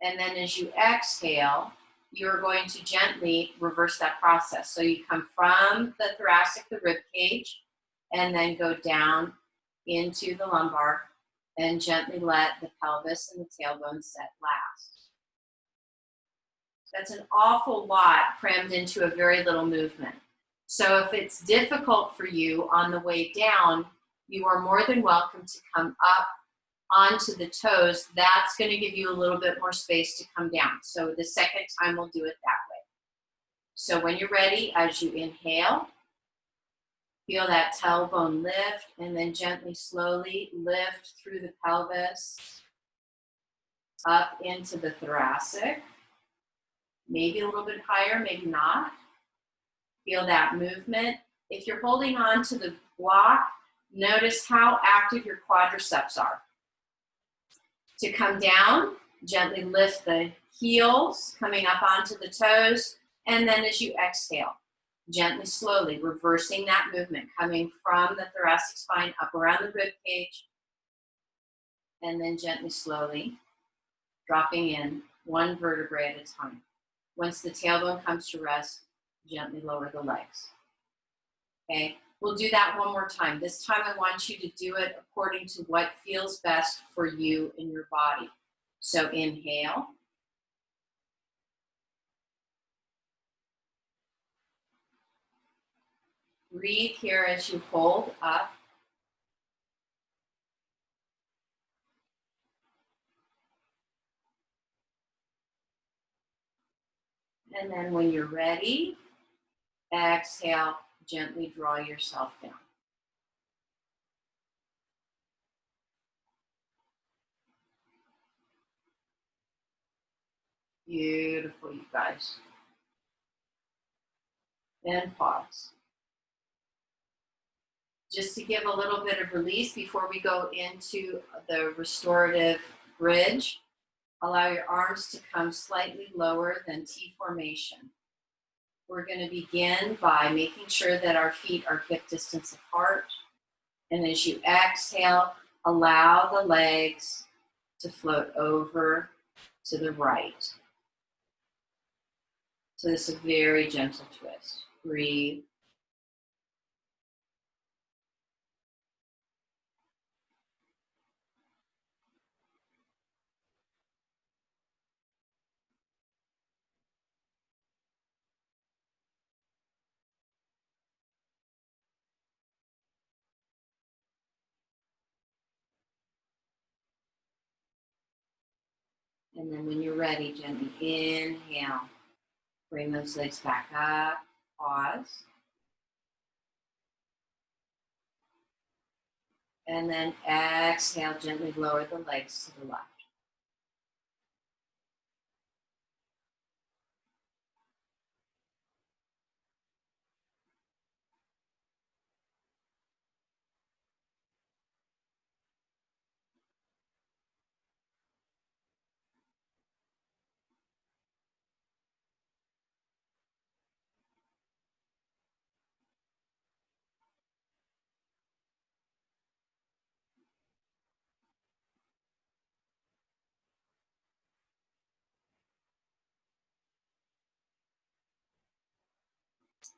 And then as you exhale, you're going to gently reverse that process. So you come from the thoracic, the rib cage, and then go down into the lumbar and gently let the pelvis and the tailbone set last. That's an awful lot crammed into a very little movement. So if it's difficult for you on the way down, you are more than welcome to come up onto the toes. That's going to give you a little bit more space to come down. So the second time we'll do it that way. So when you're ready, as you inhale, feel that tailbone lift and then gently, slowly lift through the pelvis up into the thoracic. Maybe a little bit higher, maybe not. Feel that movement. If you're holding on to the block, notice how active your quadriceps are. To come down, gently lift the heels, coming up onto the toes, and then as you exhale, gently, slowly reversing that movement, coming from the thoracic spine up around the rib cage, and then gently, slowly dropping in one vertebrae at a time. Once the tailbone comes to rest, gently lower the legs. Okay, we'll do that one more time. This time I want you to do it according to what feels best for you in your body. So inhale. Breathe here as you hold up. And then when you're ready, exhale, gently draw yourself down. Beautiful, you guys. And pause. just to give a little bit of release before we go into the restorative bridge. Allow your arms to come slightly lower than T formation. We're going to begin by making sure that our feet are hip distance apart. And as you exhale, allow the legs to float over to the right. So this is a very gentle twist. Breathe. And then when you're ready, gently inhale. Bring those legs back up. Pause. And then exhale, gently lower the legs to the left.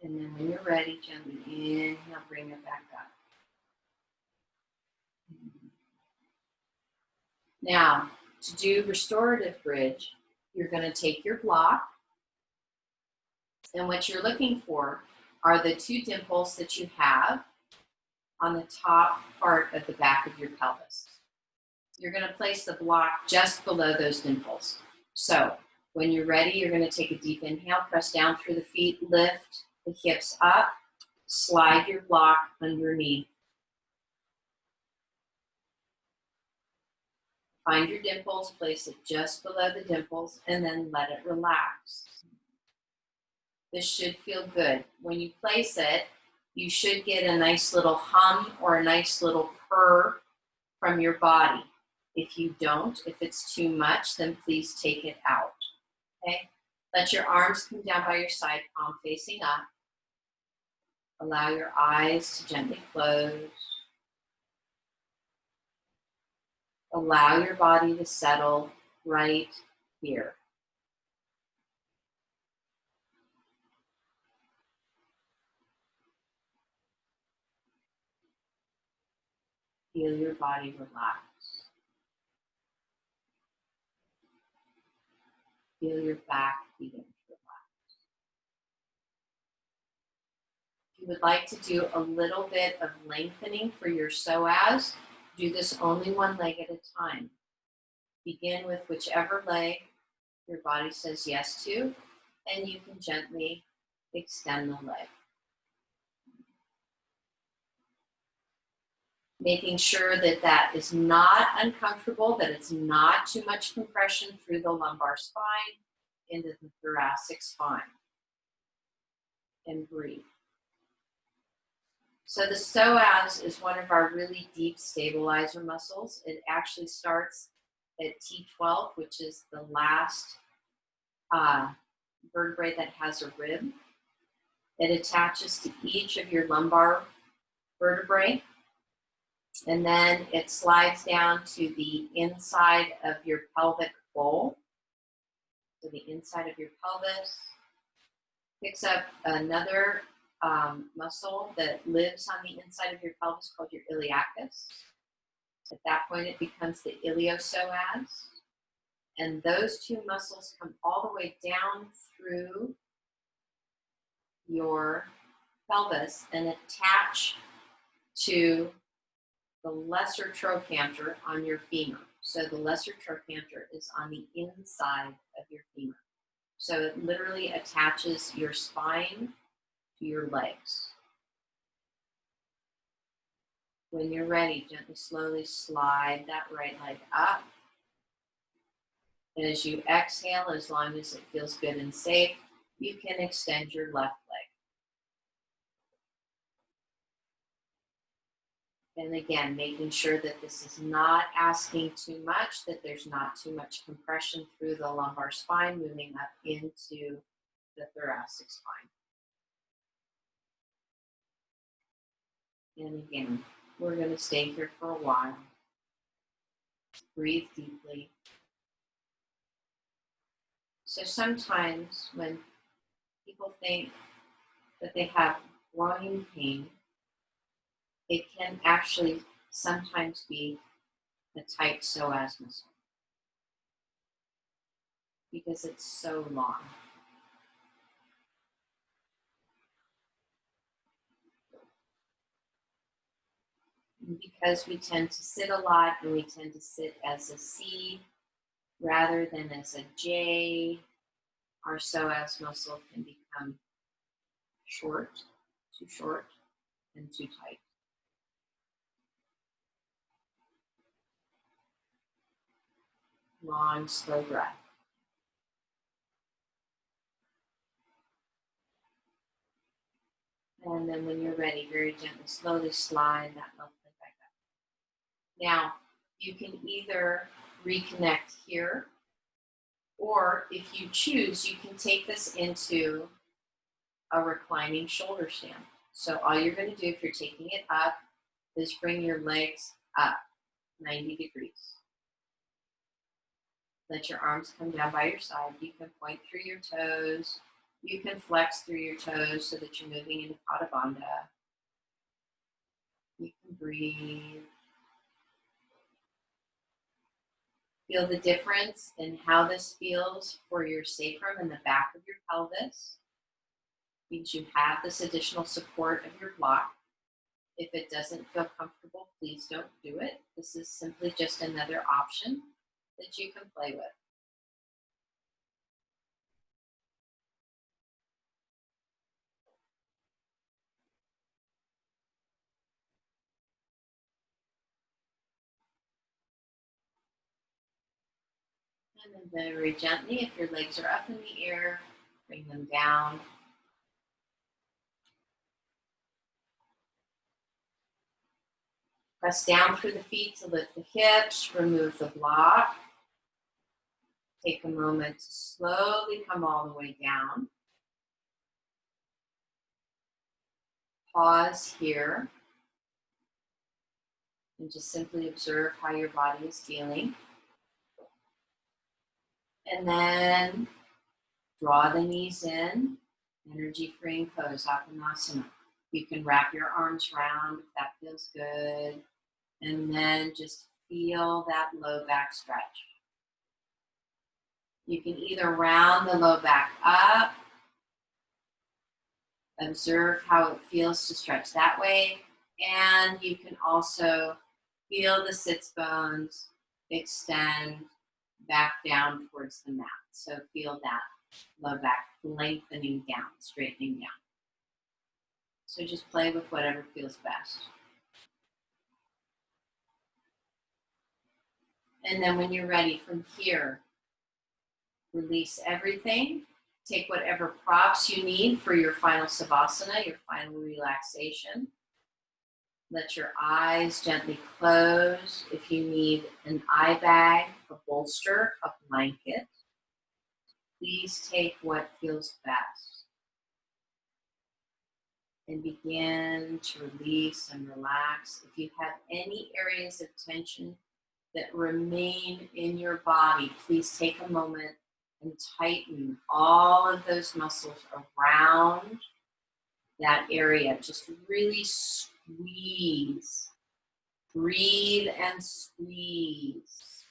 And then when you're ready, gently inhale, bring it back up. Now, to do restorative bridge, you're going to take your block, and what you're looking for are the two dimples that you have on the top part of the back of your pelvis. You're going to place the block just below those dimples. So when you're ready, you're going to take a deep inhale, press down through the feet, lift the hips up, slide your block underneath. Find your dimples, place it just below the dimples, and then let it relax. This should feel good. When you place it, you should get a nice little hum or a nice little purr from your body. If you don't, if it's too much, then please take it out, okay? Let your arms come down by your side, palm facing up. Allow your eyes to gently close. Allow your body to settle right here. Feel your body relax. Feel your back begin to relax. If you would like to do a little bit of lengthening for your psoas, do this only one leg at a time. Begin with whichever leg your body says yes to, and you can gently extend the leg. Making sure that that is not uncomfortable, that it's not too much compression through the lumbar spine into the thoracic spine. And breathe. So the psoas is one of our really deep stabilizer muscles. It actually starts at T12, which is the last vertebrae that has a rib. It attaches to each of your lumbar vertebrae. And then it slides down to the inside of your pelvic bowl. So the inside of your pelvis picks up another muscle that lives on the inside of your pelvis called your iliacus. At that point, it becomes the iliopsoas. And those two muscles come all the way down through your pelvis and attach to the lesser trochanter on your femur. So the lesser trochanter is on the inside of your femur. So it literally attaches your spine to your legs. When you're ready, gently, slowly slide that right leg up. And as you exhale, as long as it feels good and safe, you can extend your left leg. And again, making sure that this is not asking too much, that there's not too much compression through the lumbar spine, moving up into the thoracic spine. And again, we're going to stay here for a while. Breathe deeply. So sometimes when people think that they have groin pain, it can actually sometimes be a tight psoas muscle because it's so long. And because we tend to sit a lot and we tend to sit as a C rather than as a J, our psoas muscle can become short, too short, and too tight. Long, slow breath. And then when you're ready, very gently, slowly slide that left leg back up. Now, you can either reconnect here, or if you choose, you can take this into a reclining shoulder stand. So all you're going to do if you're taking it up is bring your legs up 90 degrees. Let your arms come down by your side. You can point through your toes. You can flex through your toes so that you're moving into Pada Bandha. You can breathe. Feel the difference in how this feels for your sacrum and the back of your pelvis. Means you have this additional support of your block. If it doesn't feel comfortable, please don't do it. This is simply just another option that you can play with. And then very gently, if your legs are up in the air, bring them down. Press down through the feet to lift the hips, remove the block. Take a moment to slowly come all the way down. Pause here and just simply observe how your body is feeling. And then draw the knees in, energy freeing pose, Uttanasana. You can wrap your arms around if that feels good. And then just feel that low back stretch. You can either round the low back up, observe how it feels to stretch that way, and you can also feel the sits bones extend back down towards the mat. So feel that low back lengthening down, straightening down. So just play with whatever feels best. And then when you're ready from here, release everything. Take whatever props you need for your final savasana, your final relaxation. Let your eyes gently close. If you need an eye bag, a bolster, a blanket, please take what feels best. And begin to release and relax. If you have any areas of tension that remain in your body, please take a moment and tighten all of those muscles around that area. Just really squeeze. Breathe and squeeze.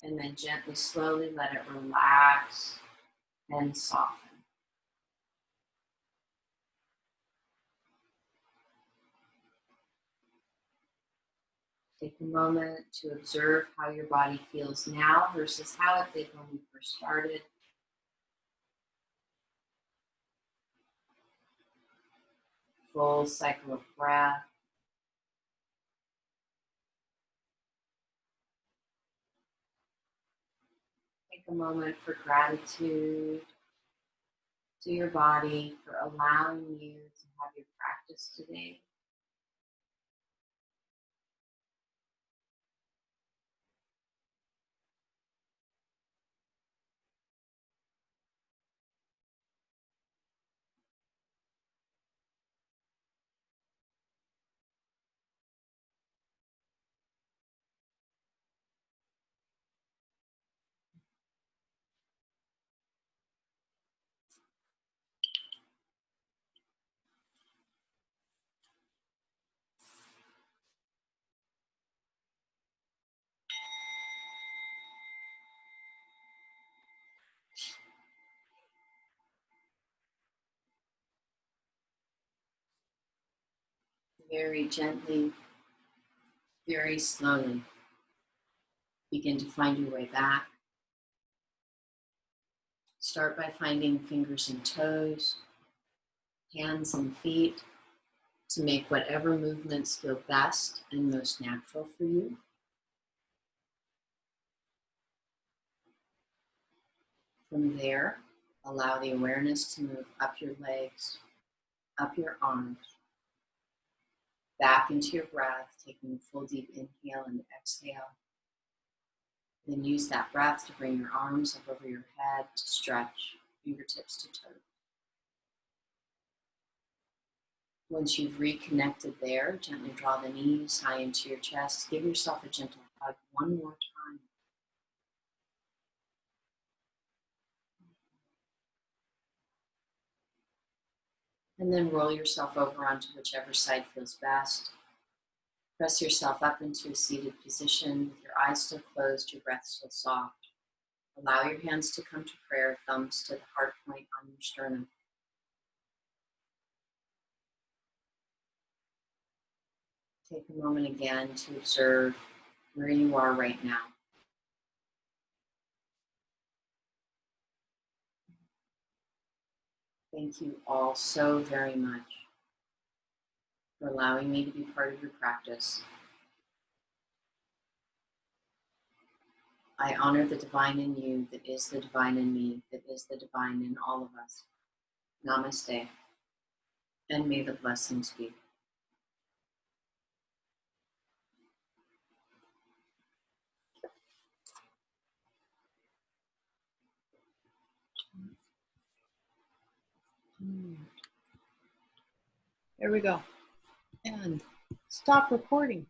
And then gently, slowly let it relax and soften. Take a moment to observe how your body feels now versus how it did when we first started. Full cycle of breath. Take a moment for gratitude to your body for allowing you to have your practice today. very gently, very slowly, begin to find your way back. Start by finding fingers and toes, hands and feet, to make whatever movements feel best and most natural for you. From there, allow the awareness to move up your legs, up your arms, back into your breath, taking a full deep inhale and exhale. Then use that breath to bring your arms up over your head to stretch, fingertips to toes. Once you've reconnected there, gently draw the knees high into your chest. Give yourself a gentle hug one more time. And then roll yourself over onto whichever side feels best. Press yourself up into a seated position with your eyes still closed, your breath still soft. Allow your hands to come to prayer, thumbs to the heart point on your sternum. Take a moment again to observe where you are right now. Thank you all so very much for allowing me to be part of your practice. I honor the divine in you that is the divine in me, that is the divine in all of us. Namaste, and may the blessings be. There we go. And stop recording.